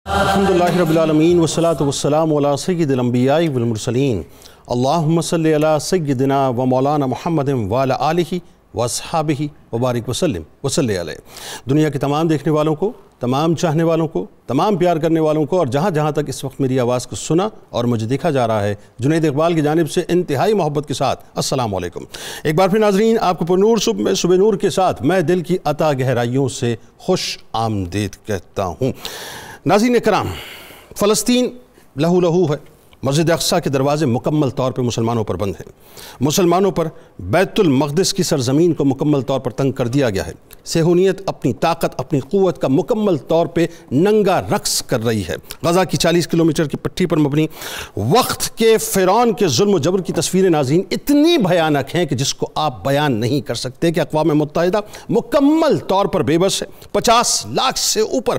الحمدللہ رب العالمین والصلاة والسلام علی سید الانبیاء والمرسلین اللہم صلی علی سیدنا و مولانا محمد وعلی آلہ واصحابہ وبارک وسلم وصلی علیہ۔ دنیا کے تمام دیکھنے والوں کو، تمام چاہنے والوں کو، تمام پیار کرنے والوں کو اور جہاں جہاں تک اس وقت میری آواز کو سنا اور مجھے دیکھا جا رہا ہے، جنید اقبال کی جانب سے انتہائی محبت کے ساتھ السلام علیکم۔ ایک بار پھر ناظرین، آپ کو پرنور صبح نور کے ساتھ میں دل کی عطا گہرائیوں سے خوش آمدید کہتا ہوں۔ ناظرین کرام، فلسطین لہو لہو ہے، مسجد اقصیٰ کے دروازے مکمل طور پر مسلمانوں پر بند ہیں، مسلمانوں پر بیت المقدس کی سرزمین کو مکمل طور پر تنگ کر دیا گیا ہے، صہیونیت اپنی طاقت اپنی قوت کا مکمل طور پہ ننگا رقص کر رہی ہے۔ غزہ کی 40 کلومیٹر کی پٹی پر مبنی وقت کے فرعون کے ظلم و جبر کی تصویریں ناظرین اتنی بھیانک ہیں کہ جس کو آپ بیان نہیں کر سکتے کہ اقوام متحدہ مکمل طور پر بے بس ہے۔ 50 لاکھ سے اوپر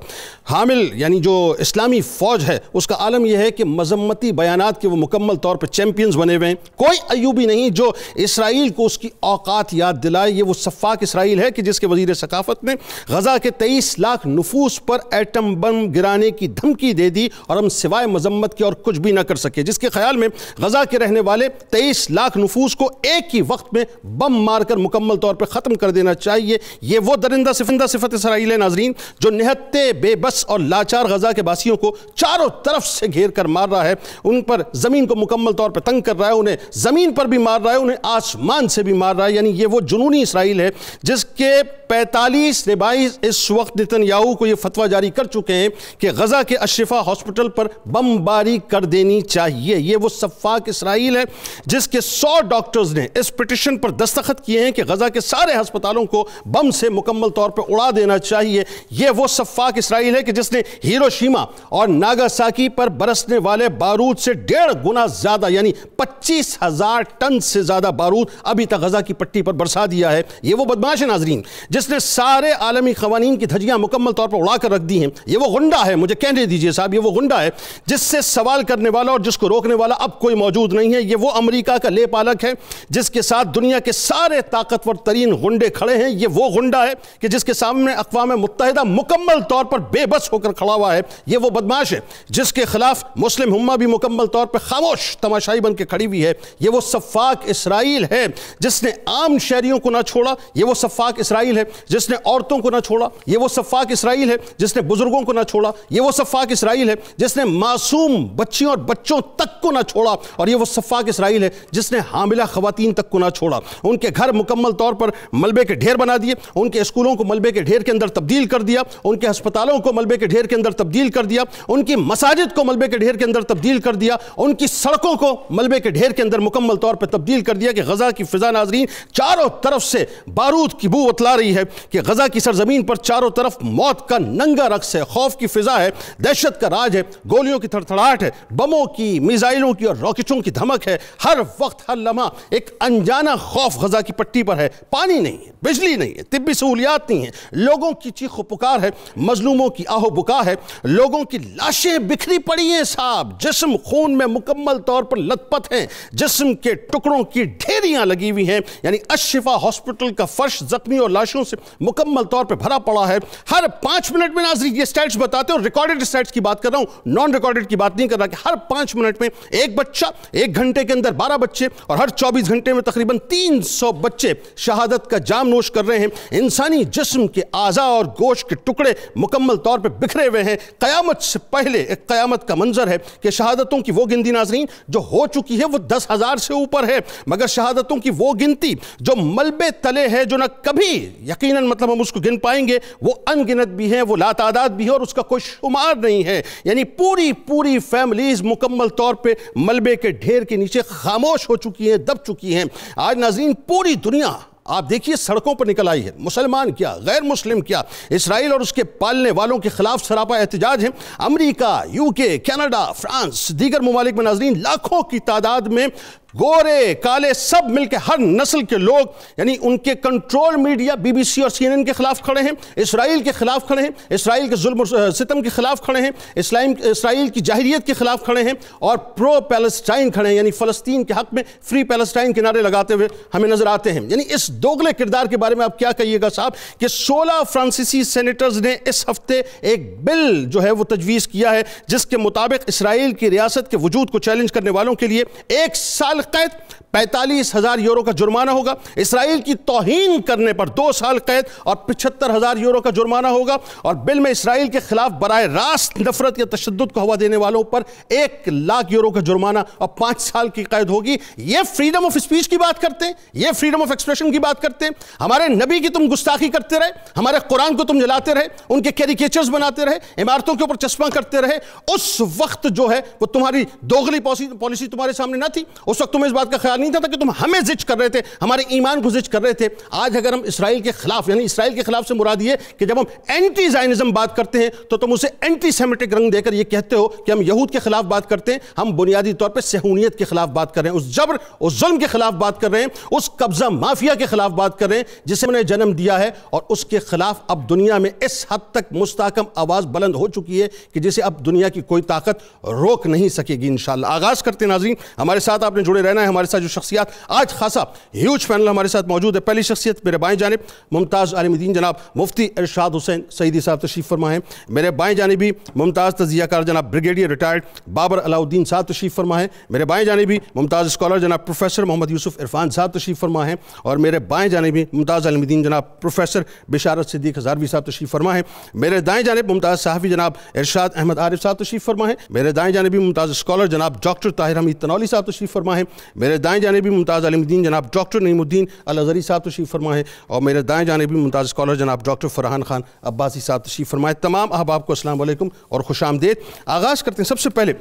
حامل یعنی جو اسلامی فوج ہے اس کا عالم یہ ہے کہ مذمتی بیانات کے وہ مکمل طور پر چیمپئنز بنے ہوئے ہیں۔ کوئی ایوبی نہیں جو اسرائیل کو اس کی اوقات یاد دلائے۔ یہ وہ سفاک اسرائیل ہے کہ جس کے وزیر ثقافت نے غزہ کے 23 لاکھ نفوس پر ایٹم بم گرانے کی دھمکی دے دی اور ہم سوائے مذمت کے اور کچھ بھی نہ کر سکے، جس کے خیال میں غزہ کے رہنے والے 23 لاکھ نفوس کو ایک ہی وقت میں بم مار کر مکمل طور پر ختم کر دینا چاہیے۔ یہ وہ درندہ صفت اسرائیل ہے ناظرین جو نہتے بے بس اور لاچار غزہ کے باسیوں کو چاروں طرف سے گھیر کر مار رہا ہے، ان پر زمین کو مکمل طور پر تنگ کر رہا ہے، انہیں زمین پر بھی مار رہا ہے، انہیں آسمان سے بھی مار رہا ہے۔ یعنی یہ وہ جنونی اسرائیل ہے جس کے 45 نبائز اس وقت نتنیاہو کو یہ فتویٰ جاری کر چکے ہیں کہ غزہ کے الشفا ہاسپٹل پر بم باری کر دینی چاہیے۔ یہ وہ سفاک اسرائیل ہے جس کے 100 ڈاکٹرز نے اس پٹیشن پر دستخط کیے ہیں کہ غزہ کے سارے ہسپتالوں کو بم سے مکمل طور پر اڑا دینا چاہیے۔ یہ وہ سفاک اسرائیل ہے کہ جس نے ہیروشیما اور ناگاساکی پر برسنے والے بارود سے 1.5 گنا زیادہ یعنی 25,000 ٹن سے زیادہ بارود ابھی تک غزہ کی پٹی پر برسا دیا ہے۔ یہ وہ بدماش ہے ناظرین جس نے سارے عالمی قوانین کی دھجیاں مکمل طور پر اڑا کر رکھ دی ہیں۔ یہ وہ غنڈہ ہے، مجھے کہنے دیجئے صاحب، یہ وہ غنڈہ ہے جس سے سوال کرنے والا اور جس کو روکنے والا اب کوئی موجود نہیں ہے۔ یہ وہ امریکہ کا لے پالک ہے جس کے ساتھ دنیا کے سارے طاقتور ترین غنڈے کھڑے ہیں۔ یہ وہ غنڈہ ہے کہ جس کے سامنے اقوام متحدہ مکمل طور پر بے بس ہو کر کھڑا ہوا ہے۔ یہ وہ بدماش ہے جس کے خلاف مسلم امہ بھی مکمل طور پر خاموش تماشائی بن کے کھڑی ہوئی ہے۔ یہ وہ سفاک اسرائیل ہے جس نے عام شہریوں کو نہ چھوڑا۔ یہ وہ سفاک اسرائیل ہے جس نے عورتوں کو نہ چھوڑا۔ یہ وہ سفاک اسرائیل ہے جس نے بزرگوں کو نہ چھوڑا۔ یہ وہ سفاک اسرائیل ہے جس نے معصوم بچیوں اور بچوں تک کو نہ چھوڑا، اور یہ وہ سفاک اسرائیل ہے جس نے حاملہ خواتین تک کو نہ چھوڑا۔ ان کے گھر مکمل طور پر ملبے کے ڈھیر بنا دیے، ان کے اسکولوں کو ملبے کے ڈھیر کے اندر تبدیل کر دیا، ان کے ہسپتالوں کو ملبے کے ڈھیر کے اندر تبدیل کر دیا، ان کی مساجد کو ملبے کے ڈھیر کے اندر تبدیل کر دیا، ان کی سڑکوں کو ملبے کے ڈھیر کے اندر مکمل طور پر تبدیل کر دیا کہ غزہ کی فضا ناظرین چاروں طرف سے بارود کی بو اتلا رہی ہے کہ غزہ کی سرزمین پر چاروں طرف موت کا ننگا رقص ہے، خوف کی فضا ہے، دہشت کا راج ہے، گولیوں کی تھڑتھڑاہٹ ہے، بموں کی، میزائلوں کی اور راکٹوں کی دھمک ہے۔ ہر وقت ہر لمحہ ایک انجانہ خوف غزہ کی پٹی پر ہے۔ پانی نہیں ہے، بجلی نہیں ہے، طبی سہولیات نہیں ہیں، لوگوں کی چیخ و پکار ہے، مظلوموں کی آہ و بکا ہے، لوگوں کی لاشیں بکھری پڑی ہیں صاحب، جسم خون میں مکمل طور پر لت پت ہیں، جسم کے ٹکڑوں کی ڈھیریاں لگی ہوئی ہیں۔ یعنی الشفا ہاسپٹل کا فرش زخمی اور لاشوں سے مکمل طور پر بھرا پڑا ہے۔ ہر 5 منٹ میں ناظرین یہ سٹیٹس بتاتے ہیں، اور ریکارڈڈ سٹیٹس کی بات کر رہا ہوں، نان ریکارڈڈ کی بات نہیں کر رہا، کہ ہر 5 منٹ میں ایک بچہ، 1 گھنٹے کے اندر 12 بچے، اور ہر 24 گھنٹے میں تقریباً 300 بچے شہادت کا جام نوش کر رہے ہیں۔ انسانی جسم کے اعضاء اور گوشت کے ٹکڑے مکمل طور پر بکھرے ہوئے ہیں۔ قیامت سے پہلے ایک قیامت کا منظر ہے کہ شہادتوں کی وہ گنتی ناظرین جو ہو چکی ہے وہ 10,000 سے اوپر ہے، مگر شہادتوں کی وہ گنتی جو ملبے تلے ہے، جو نہ کبھی یقیناً مطلب ہم اس کو گن پائیں گے، وہ ان گنت بھی ہیں، وہ لاتعداد بھی ہیں، اور اس کا کوئی شمار نہیں ہے۔ یعنی پوری فیملیز مکمل طور پہ ملبے کے ڈھیر کے نیچے خاموش ہو چکی ہیں، دب چکی ہیں۔ آج ناظرین پوری دنیا آپ دیکھیے سڑکوں پر نکل آئی ہے، مسلمان کیا، غیر مسلم کیا، اسرائیل اور اس کے پالنے والوں کے خلاف سراپا احتجاج ہیں۔ امریکہ، UK، کینیڈا، فرانس، دیگر ممالک میں ناظرین لاکھوں کی تعداد میں گورے کالے سب مل کے ہر نسل کے لوگ یعنی ان کے کنٹرول میڈیا BBC اور CNN کے خلاف کھڑے ہیں، اسرائیل کے خلاف کھڑے ہیں، اسرائیل کے ظلم و ستم کے خلاف کھڑے ہیں، اسرائیل کی جاہلیت کے خلاف کھڑے ہیں، اور پرو پیلسٹائن کھڑے ہیں، یعنی فلسطین کے حق میں فری پیلسٹائن کے نعرے لگاتے ہوئے ہمیں نظر آتے ہیں۔ یعنی اس دوغلے کردار کے بارے میں آپ کیا کہیے گا صاحب کہ 16 فرانسیسی سینیٹرز نے اس ہفتے ایک بل جو ہے وہ تجویز کیا ہے جس کے مطابق اسرائیل کی ریاست کے وجود کو چیلنج کرنے والوں کے لیے 1 سال قید، 45,000 یورو کا جرمانہ ہوگا، اسرائیل کی توہین کرنے پر 2 سال قید اور 75,000 یورو کا جرمانہ ہوگا، اور بل میں اسرائیل کے خلاف براہ راست نفرت یا تشدد کو ہوا دینے والوں پر 1 لاکھ یورو کا جرمانہ اور 5 سال کی قید ہوگی۔ یہ فریڈم آف اسپیچ کی بات کرتے ہیں، یہ فریڈم آف ایکسپریشن کی بات کرتے ہیں۔ ہمارے نبی کی تم گستاخی کرتے رہے، ہمارے قرآن کو تم جلاتے رہے، ان کے کیریکیچرز بناتے رہے، عمارتوں کے اوپر چشمہ کرتے رہے، اس وقت جو ہے وہ تمہاری دوغلی پالیسی تمہارے سامنے نہ تھی، اس وقت تمہیں اس بات کا خیال نہیں تھا کہ تم ہمیں زج کر رہے تھے، ہمارے ایمان کو زج کر رہے تھے۔ آج اگر ہم اسرائیل کے خلاف یعنی اسرائیل کے خلاف سے مراد یہ کہ جب ہم اینٹی زائنزم بات کرتے ہیں تو تم اسے اینٹی سیمیٹک رنگ دے کر یہ کہتے ہو کہ ہم یہود کے خلاف بات کرتے ہیں، ہم بنیادی طور پہ صہیونیت کے خلاف بات کر رہے ہیں، اس جبر اس ظلم کے خلاف بات کر رہے ہیں، اس قبضہ مافیا کے خلاف بات کر رہے ہیں جسے انہیں جنم دیا ہے، اور اس کے خلاف اب دنیا میں اس حد تک مستحکم آواز بلند ہو چکی ہے کہ جسے اب دنیا کی کوئی طاقت روک نہیں سکے گی انشاءاللہ۔ آغاز کرتے ہیں ناظرین، ہمارے ساتھ آپ نے جڑے رہنا ہے، ہمارے ساتھ جو شخصیات آج خاصا ہیوج پینل ہمارے ساتھ موجود ہے۔ پہلی شخصیت میرے بائیں جانب ممتاز عالم دین جناب مفتی ارشاد حسین سعیدی صاحب تشریف فرما ہیں، میرے بائیں جانب بھی ممتاز تجزیہ کار جناب بریگیڈیئر ریٹائرڈ بابر علاء الدین صاحب تشریف فرما ہیں، میرے بائیں جانب بھی ممتاز اسکالر جناب پروفیسر محمد یوسف عرفان صاحب تشریف فرما ہیں، اور میرے بائیں جانب بھی ممتاز عالم دین جناب پروفیسر بشارت صدیق ہزاروی صاحب تشریف فرما ہیں، میرے دائیں جانب ممتاز صحافی جناب ارشاد احمد عارف صاحب تشریف فرما ہیں، میرے دائیں جانب بھی ممتاز اسکالر جناب ڈاکٹر طاہر حمید تنولی صاحب تشریف فرما ہیں، میرے دائیں جانب بھی ممتاز عالم دین جناب ڈاکٹر نعیم الدین الازہری صاحب تشریف فرما ہیں، اور میرے دائیں جانب بھی ممتاز اسکالر جناب ڈاکٹر فرحان خان عباسی صاحب تشریف فرما ہیں۔ تمام احباب کو السلام علیکم اور خوش آمدید۔ آغاز کرتے ہیں سب سے پہلے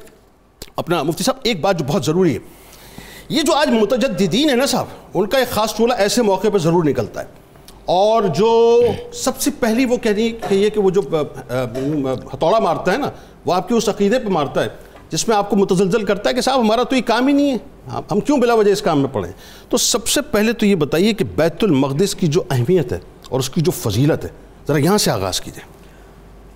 اپنا مفتی صاحب ایک بات جو بہت ضروری ہے، یہ جو آج متجددین ہیں نا صاحب، ان کا ایک خاص ٹولہ ایسے موقع پہ ضرور نکلتا ہے، اور جو سب سے پہلی وہ کہنی کہ یہ کہ وہ جو ہتھوڑا مارتا ہے نا وہ آپ کے اس عقیدے پہ مارتا ہے جس میں آپ کو متزلزل کرتا ہے کہ صاحب ہمارا تو یہ کام ہی نہیں ہے، ہم کیوں بلا وجہ اس کام میں پڑیں۔ تو سب سے پہلے تو یہ بتائیے کہ بیت المقدس کی جو اہمیت ہے اور اس کی جو فضیلت ہے ذرا یہاں سے آغاز کیجئے۔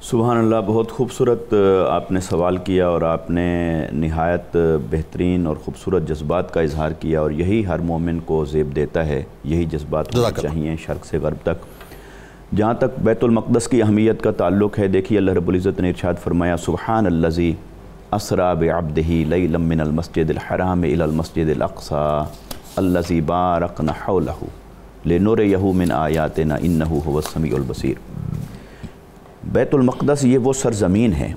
سبحان اللہ، بہت خوبصورت آپ نے سوال کیا، اور آپ نے نہایت بہترین اور خوبصورت جذبات کا اظہار کیا، اور یہی ہر مومن کو زیب دیتا ہے، یہی جذبات ہونے چاہیے شرق سے غرب تک۔ جہاں تک بیت المقدس کی اہمیت کا تعلق ہے، دیکھیے اللہ رب العزت نے ارشاد فرمایا سبحان الذی اسریٰ بعبدہ لیلا من المسجد الحرام الی المسجد الاقصی الذی بارکنا حولہ لنریہ من آیاتنا انہ هو السمیع البصیر۔ بیت المقدس یہ وہ سرزمین ہے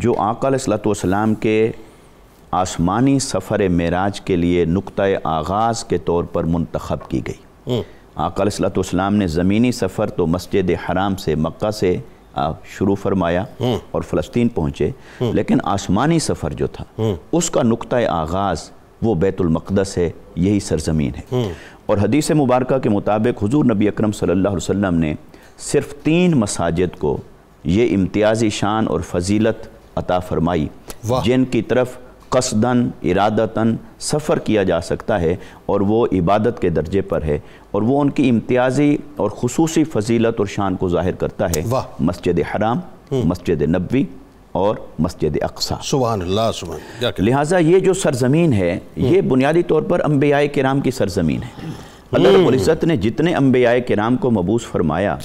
جو آقا علیہ السلام کے آسمانی سفر معراج کے لیے نقطۂ آغاز کے طور پر منتخب کی گئی۔ آقا علیہ السلام نے زمینی سفر تو مسجد حرام سے مکہ سے شروع فرمایا اور فلسطین پہنچے، لیکن آسمانی سفر جو تھا اس کا نقطۂ آغاز وہ بیت المقدس ہے، یہی سرزمین ہے۔ اور حدیث مبارکہ کے مطابق حضور نبی اکرم صلی اللہ علیہ وسلم نے صرف 3 مساجد کو یہ امتیازی شان اور فضیلت عطا فرمائی جن کی طرف قصداً ارادتاً سفر کیا جا سکتا ہے، اور وہ عبادت کے درجے پر ہے، اور وہ ان کی امتیازی اور خصوصی فضیلت اور شان کو ظاہر کرتا ہے۔ مسجد حرام، مسجد نبوی اور مسجد اقصیٰ۔ سبحان اللہ، سبحان اللہ۔ لہٰذا یہ جو سرزمین ہے یہ بنیادی طور پر انبیاء کرام کی سرزمین ہے۔ اللہ رب العزت نے جتنے انبیاء کرام کو مبعوث فرمایا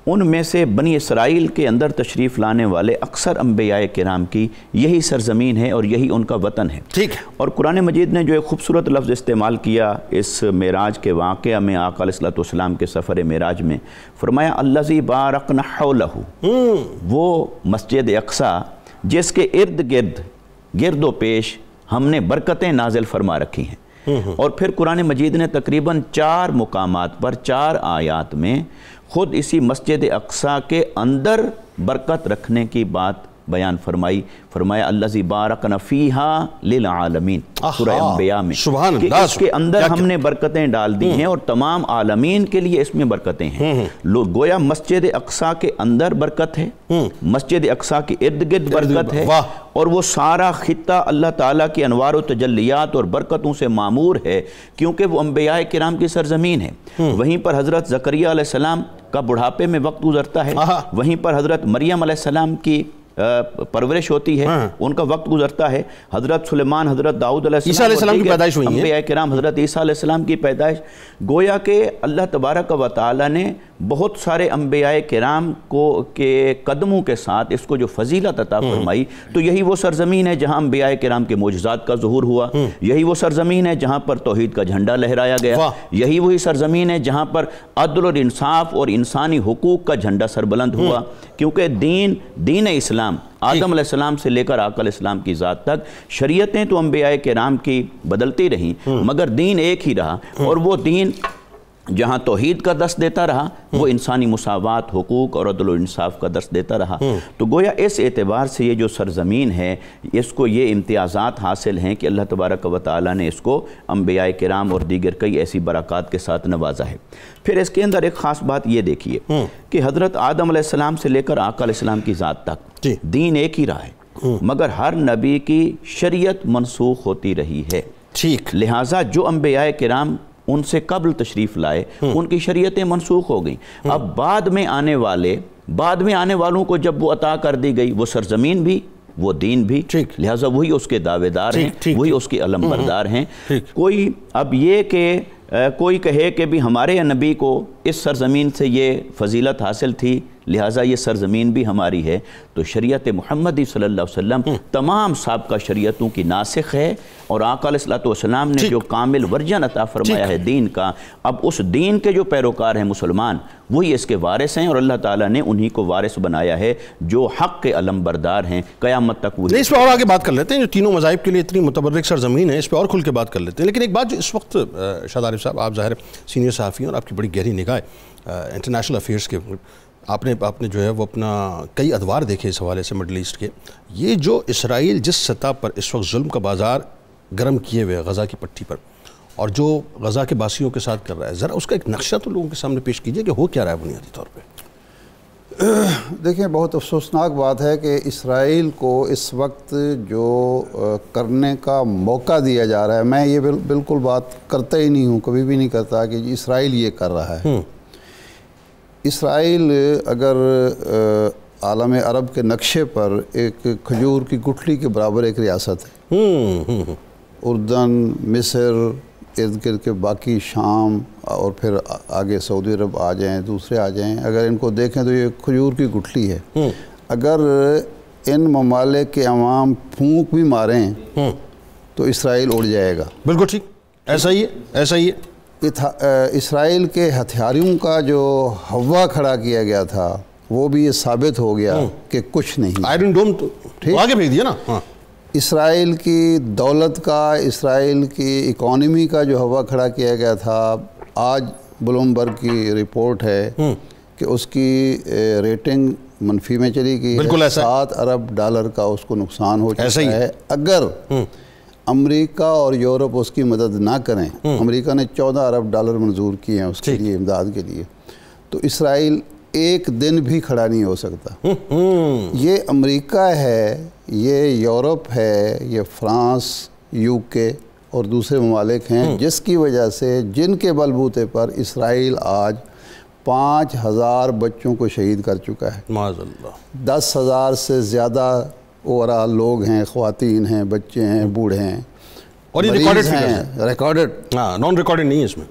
ان میں سے بنی اسرائیل کے اندر تشریف لانے والے اکثر انبیاء کرام کی یہی سرزمین ہے اور یہی ان کا وطن ہے۔ اور قرآن مجید نے جو ایک خوبصورت لفظ استعمال کیا اس معراج کے واقعہ میں، آقا علیہ السلام کے سفر معراج میں، فرمایا الذی بارکنا حولہ، وہ مسجد اقصیٰ جس کے گرد و پیش ہم نے برکتیں نازل فرما رکھی ہیں۔ اور پھر قرآن مجید نے تقریباً 4 مقامات پر 4 آیات میں خود اسی مسجد اقصیٰ کے اندر برکت رکھنے کی بات بیان فرمائی، فرمایا الذی بارکنا فیہا للعالمین، سورہ انبیاء میں، کہ اس کے اندر ہم نے برکتیں ڈال دی ہیں اور تمام عالمین کے لیے اس میں برکتیں ہیں۔ گویا مسجد اقصیٰ کے اندر برکت ہے، مسجد اقصیٰ کے ارد گرد برکت ہے، اور وہ سارا خطہ اللہ تعالیٰ کی انوار و تجلیات اور برکتوں سے معمور ہے، کیونکہ وہ انبیاء کرام کی سرزمین ہے۔ وہیں پر حضرت زکریا علیہ السلام کا بڑھاپے میں وقت گزرتا ہے، وہیں پر حضرت مریم علیہ السلام کی پرورش ہوتی ہے، ان کا وقت گزرتا ہے، حضرت سلیمان، حضرت داؤد علیہ السلام کی پیدائش ہوئی ہے، انبیاء کرام حضرت عیسیٰ علیہ السلام کی پیدائش۔ گویا کہ اللہ تبارک و تعالیٰ نے بہت سارے انبیاء کرام کے قدموں کے ساتھ اس کو جو فضیلت عطا فرمائی، تو یہی وہ سرزمین ہے جہاں انبیاء کرام کے معجزات کا ظہور ہوا، یہی وہ سرزمین ہے جہاں پر توحید کا جھنڈا لہرایا گیا، یہی وہی سرزمین ہے جہاں پر عدل اور انصاف اور انسانی حقوق کا جھنڈا سربلند ہوا، کیونکہ دین اسلام آدم علیہ السلام سے لے کر آقا علیہ السلام کی ذات تک شریعتیں تو انبیاء کرام کی بدلتی رہیں، مگر دین ایک ہی رہا، اور وہ دین جہاں توحید کا درس دیتا رہا، وہ انسانی مساوات، حقوق اور عدل و انصاف کا درس دیتا رہا۔ تو گویا اس اعتبار سے یہ جو سرزمین ہے، اس کو یہ امتیازات حاصل ہیں کہ اللہ تبارک و تعالیٰ نے اس کو انبیاء کرام اور دیگر کئی ایسی برکات کے ساتھ نوازا ہے۔ پھر اس کے اندر ایک خاص بات یہ دیکھیے کہ حضرت آدم علیہ السلام سے لے کر آقا علیہ السلام کی ذات تک دین ایک ہی رہا ہے، مگر ہر نبی کی شریعت منسوخ ہوتی رہی ہے۔ لہٰذا جو انبیاء کرام ان سے قبل تشریف لائے، ان کی شریعتیں منسوخ ہو گئیں۔ اب بعد میں آنے والوں کو جب وہ عطا کر دی گئی، وہ سرزمین بھی، وہ دین بھی، لہٰذا وہی اس کے دعوے دار ہیں، وہی اس کے علم بردار ہیں۔ کوئی اب یہ کہ کوئی کہے کہ بھی ہمارے نبی کو اس سرزمین سے یہ فضیلت حاصل تھی، لہٰذا یہ سرزمین بھی ہماری ہے، تو شریعت محمدی صلی اللہ علیہ وسلم تمام سابقہ شریعتوں کی ناسخ ہے، اور آقا علیہ السلام نے جو کامل ورژن عطا فرمایا ہے دین کا، اب اس دین کے جو پیروکار ہیں مسلمان، وہی اس کے وارث ہیں، اور اللہ تعالیٰ نے انہی کو وارث بنایا ہے جو حق کے علم بردار ہیں قیامت تک۔ وہی اس پہ اور آگے بات کر لیتے ہیں، جو تینوں مذاہب کے لیے اتنی متبرک سرزمین ہے، اس پہ اور کھل کے بات کر لیتے ہیں۔ لیکن ایک بات جو اس وقت شاہد عارف صاحب، آپ ظاہر سینئر صحافی ہیں اور آپ کی بڑی گہری نگاہ ہے انٹرنیشنل افیئرس کے، آپ نے جو ہے وہ اپنا کئی ادوار دیکھے اس حوالے سے مڈل ایسٹ کے، یہ جو اسرائیل جس سطح پر اس وقت ظلم کا بازار گرم کیے ہوئے غزہ کی پٹی پر، اور جو غزہ کے باسیوں کے ساتھ کر رہا ہے، ذرا اس کا ایک نقشہ تو لوگوں کے سامنے پیش کیجئے کہ ہو کیا رہا ہے بنیادی طور پہ۔ دیکھیں، بہت افسوسناک بات ہے کہ اسرائیل کو اس وقت جو کرنے کا موقع دیا جا رہا ہے، میں یہ بالکل بات کرتا ہی نہیں ہوں، کبھی بھی نہیں کرتا کہ اسرائیل یہ کر رہا ہے۔ اسرائیل اگر عالم عرب کے نقشے پر ایک کھجور کی گٹھلی کے برابر ایک ریاست ہے، اردن، مصر، ارد گرد کے باقی شام، اور پھر آگے سعودی عرب آ جائیں، دوسرے آ جائیں، اگر ان کو دیکھیں تو یہ کھجور کی گٹھلی ہے۔ اگر ان ممالک کے عوام پھونک بھی ماریں تو اسرائیل اڑ جائے گا۔ بالکل ٹھیک، ایسا ہی ہے، ایسا ہی ہے۔ اسرائیل کے ہتھیاروں کا جو ہوا کھڑا کیا گیا تھا، وہ بھی یہ ثابت ہو گیا کہ کچھ نہیں۔ آئرن ڈوم تو آگے بھیج دیا نا۔ اسرائیل کی دولت کا، اسرائیل کی اکانومی کا جو ہوا کھڑا کیا گیا تھا، آج بلومبرگ کی رپورٹ ہے کہ اس کی ریٹنگ منفی میں چلی گئی ہے، $7 ارب کا اس کو نقصان ہو چکا ہے۔ اگر امریکہ اور یورپ اس کی مدد نہ کریں، امریکہ نے $14 ارب منظور کیے ہیں اس کے لیے، امداد کے لیے، تو اسرائیل ایک دن بھی کھڑا نہیں ہو سکتا۔ یہ امریکہ ہے، یہ یورپ ہے، یہ فرانس، UK اور دوسرے ممالک ہیں جس کی وجہ سے، جن کے بل بوتے پر اسرائیل آج 5000 بچوں کو شہید کر چکا ہے۔ معاذ اللہ۔ 10,000 سے زیادہ اوورال لوگ ہیں، خواتین ہیں، بچے ہیں، بوڑھے ہیں، اور یہ ریکارڈڈ، نان ریکارڈڈ نہیں ہے اس میں۔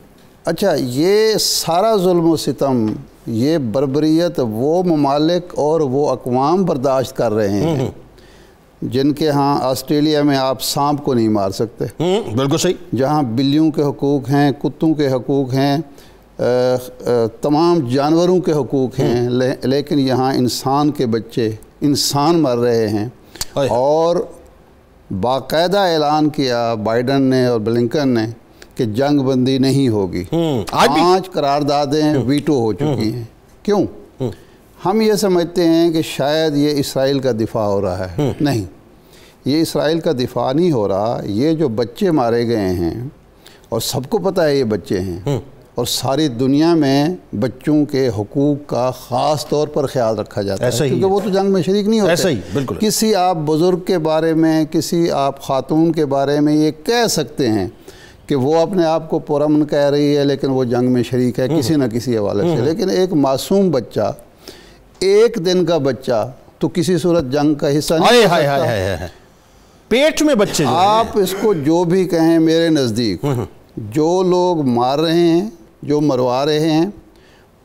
اچھا، یہ سارا ظلم و ستم، یہ بربریت وہ ممالک اور وہ اقوام برداشت کر رہے ہیں جن کے ہاں آسٹریلیا میں آپ سانپ کو نہیں مار سکتے، بالکل صحیح، جہاں بلیوں کے حقوق ہیں، کتوں کے حقوق ہیں، تمام جانوروں کے حقوق ہیں، لیکن یہاں انسان کے بچے، انسان مر رہے ہیں۔ اور باقاعدہ اعلان کیا بائیڈن نے اور بلنکن نے کہ جنگ بندی نہیں ہوگی۔ 5 قراردادیں ویٹو ہو چکی ہیں۔ کیوں؟ ہم یہ سمجھتے ہیں کہ شاید یہ اسرائیل کا دفاع ہو رہا ہے. نہیں، یہ اسرائیل کا دفاع نہیں ہو رہا. یہ جو بچے مارے گئے ہیں، اور سب کو پتہ ہے یہ بچے ہیں، اور ساری دنیا میں بچوں کے حقوق کا خاص طور پر خیال رکھا جاتا ہے، کیونکہ وہ تو جنگ میں شریک نہیں ہوتے. ایسا ہی بالکل. کسی آپ بزرگ کے بارے میں، کسی آپ خاتون کے بارے میں یہ کہہ سکتے ہیں کہ وہ اپنے آپ کو پرامن کہہ رہی ہے لیکن وہ جنگ میں شریک ہے کسی نہ کسی حوالے سے. لیکن ایک معصوم بچہ، ایک دن کا بچہ تو کسی صورت جنگ کا حصہ نہیں ہو سکتا. پیٹ میں بچے آپ اس کو جو بھی کہیں، میرے نزدیک جو لوگ مار رہے ہیں، جو مروا رہے ہیں،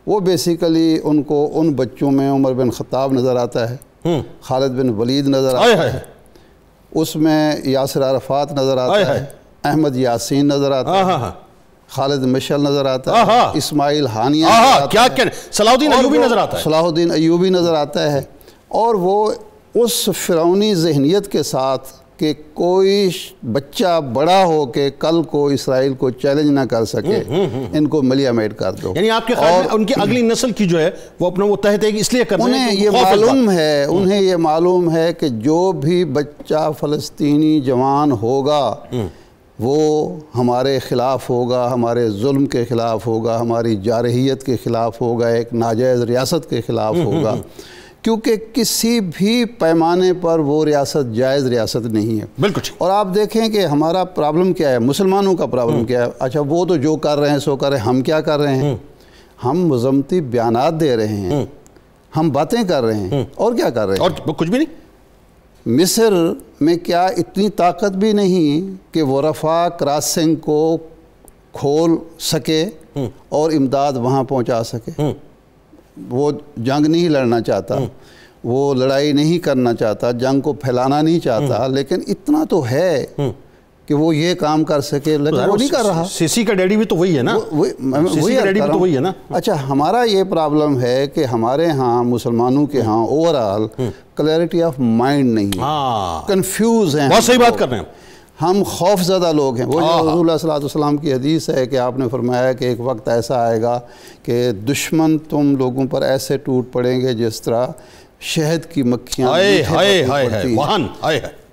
وہ بیسیکلی ان کو ان بچوں میں عمر بن خطاب نظر آتا ہے، خالد بن ولید نظر آتا ہے، اس میں یاسر عرفات نظر آتا ہے، احمد یاسین نظر آتا ہے، خالد مشعل نظر آتا ہے، اسماعیل ہانیہ صلاح الدین ایوبی نظر آتا ہے، صلاح الدین ایوبی نظر آتا ہے. اور وہ اس فرعونی ذہنیت کے ساتھ کہ کوئی بچہ بڑا ہو کے کل کو اسرائیل کو چیلنج نہ کر سکے، ان کو ملیا میٹ کر دو. یعنی آپ کے خیال میں ان کی اگلی نسل کی جو ہے وہ اپنا وہ تحت ہے کہ اس لیے کر رہے ہیں، انہیں یہ معلوم ہے کہ جو بھی بچہ فلسطینی جوان ہوگا وہ ہمارے خلاف ہوگا، ہمارے ظلم کے خلاف ہوگا، ہماری جارحیت کے خلاف ہوگا، ایک ناجائز ریاست کے خلاف ہوگا، کیونکہ کسی بھی پیمانے پر وہ ریاست جائز ریاست نہیں ہے. بالکل. اور آپ دیکھیں کہ ہمارا پرابلم کیا ہے، مسلمانوں کا پرابلم کیا ہے. اچھا وہ تو جو کر رہے ہیں سو کر رہے ہیں، ہم کیا کر رہے ہیں؟ ہم مذمتی بیانات دے رہے ہیں، ہم باتیں کر رہے ہیں، اور کیا کر رہے ہیں؟ اور کچھ بھی نہیں. مصر میں کیا اتنی طاقت بھی نہیں کہ وہ رفح کراسنگ کو کھول سکے اور امداد وہاں پہنچا سکے؟ وہ جنگ نہیں لڑنا چاہتا، وہ لڑائی نہیں کرنا چاہتا، جنگ کو پھیلانا نہیں چاہتا، لیکن اتنا تو ہے کہ وہ یہ کام کر سکے، لیکن وہ نہیں کر رہا. سیسی کا ڈیڈی بھی تو وہی ہے نا. سیسی کا ڈیڈی بھی تو وہی ہے نا. اچھا ہمارا یہ پرابلم ہے کہ ہمارے ہاں مسلمانوں کے ہاں اوورآل کلیئرٹی آف مائنڈ نہیں ہے، کنفیوز ہیں. بہت صحیح بات کر رہے ہیں. ہم خوف زدہ لوگ ہیں. وہ جو رسول اللہ صلی اللہ علیہ وسلم کی حدیث ہے کہ آپ نے فرمایا کہ ایک وقت ایسا آئے گا کہ دشمن تم لوگوں پر ایسے ٹوٹ پڑیں گے جس طرح شہد کی مکھیاں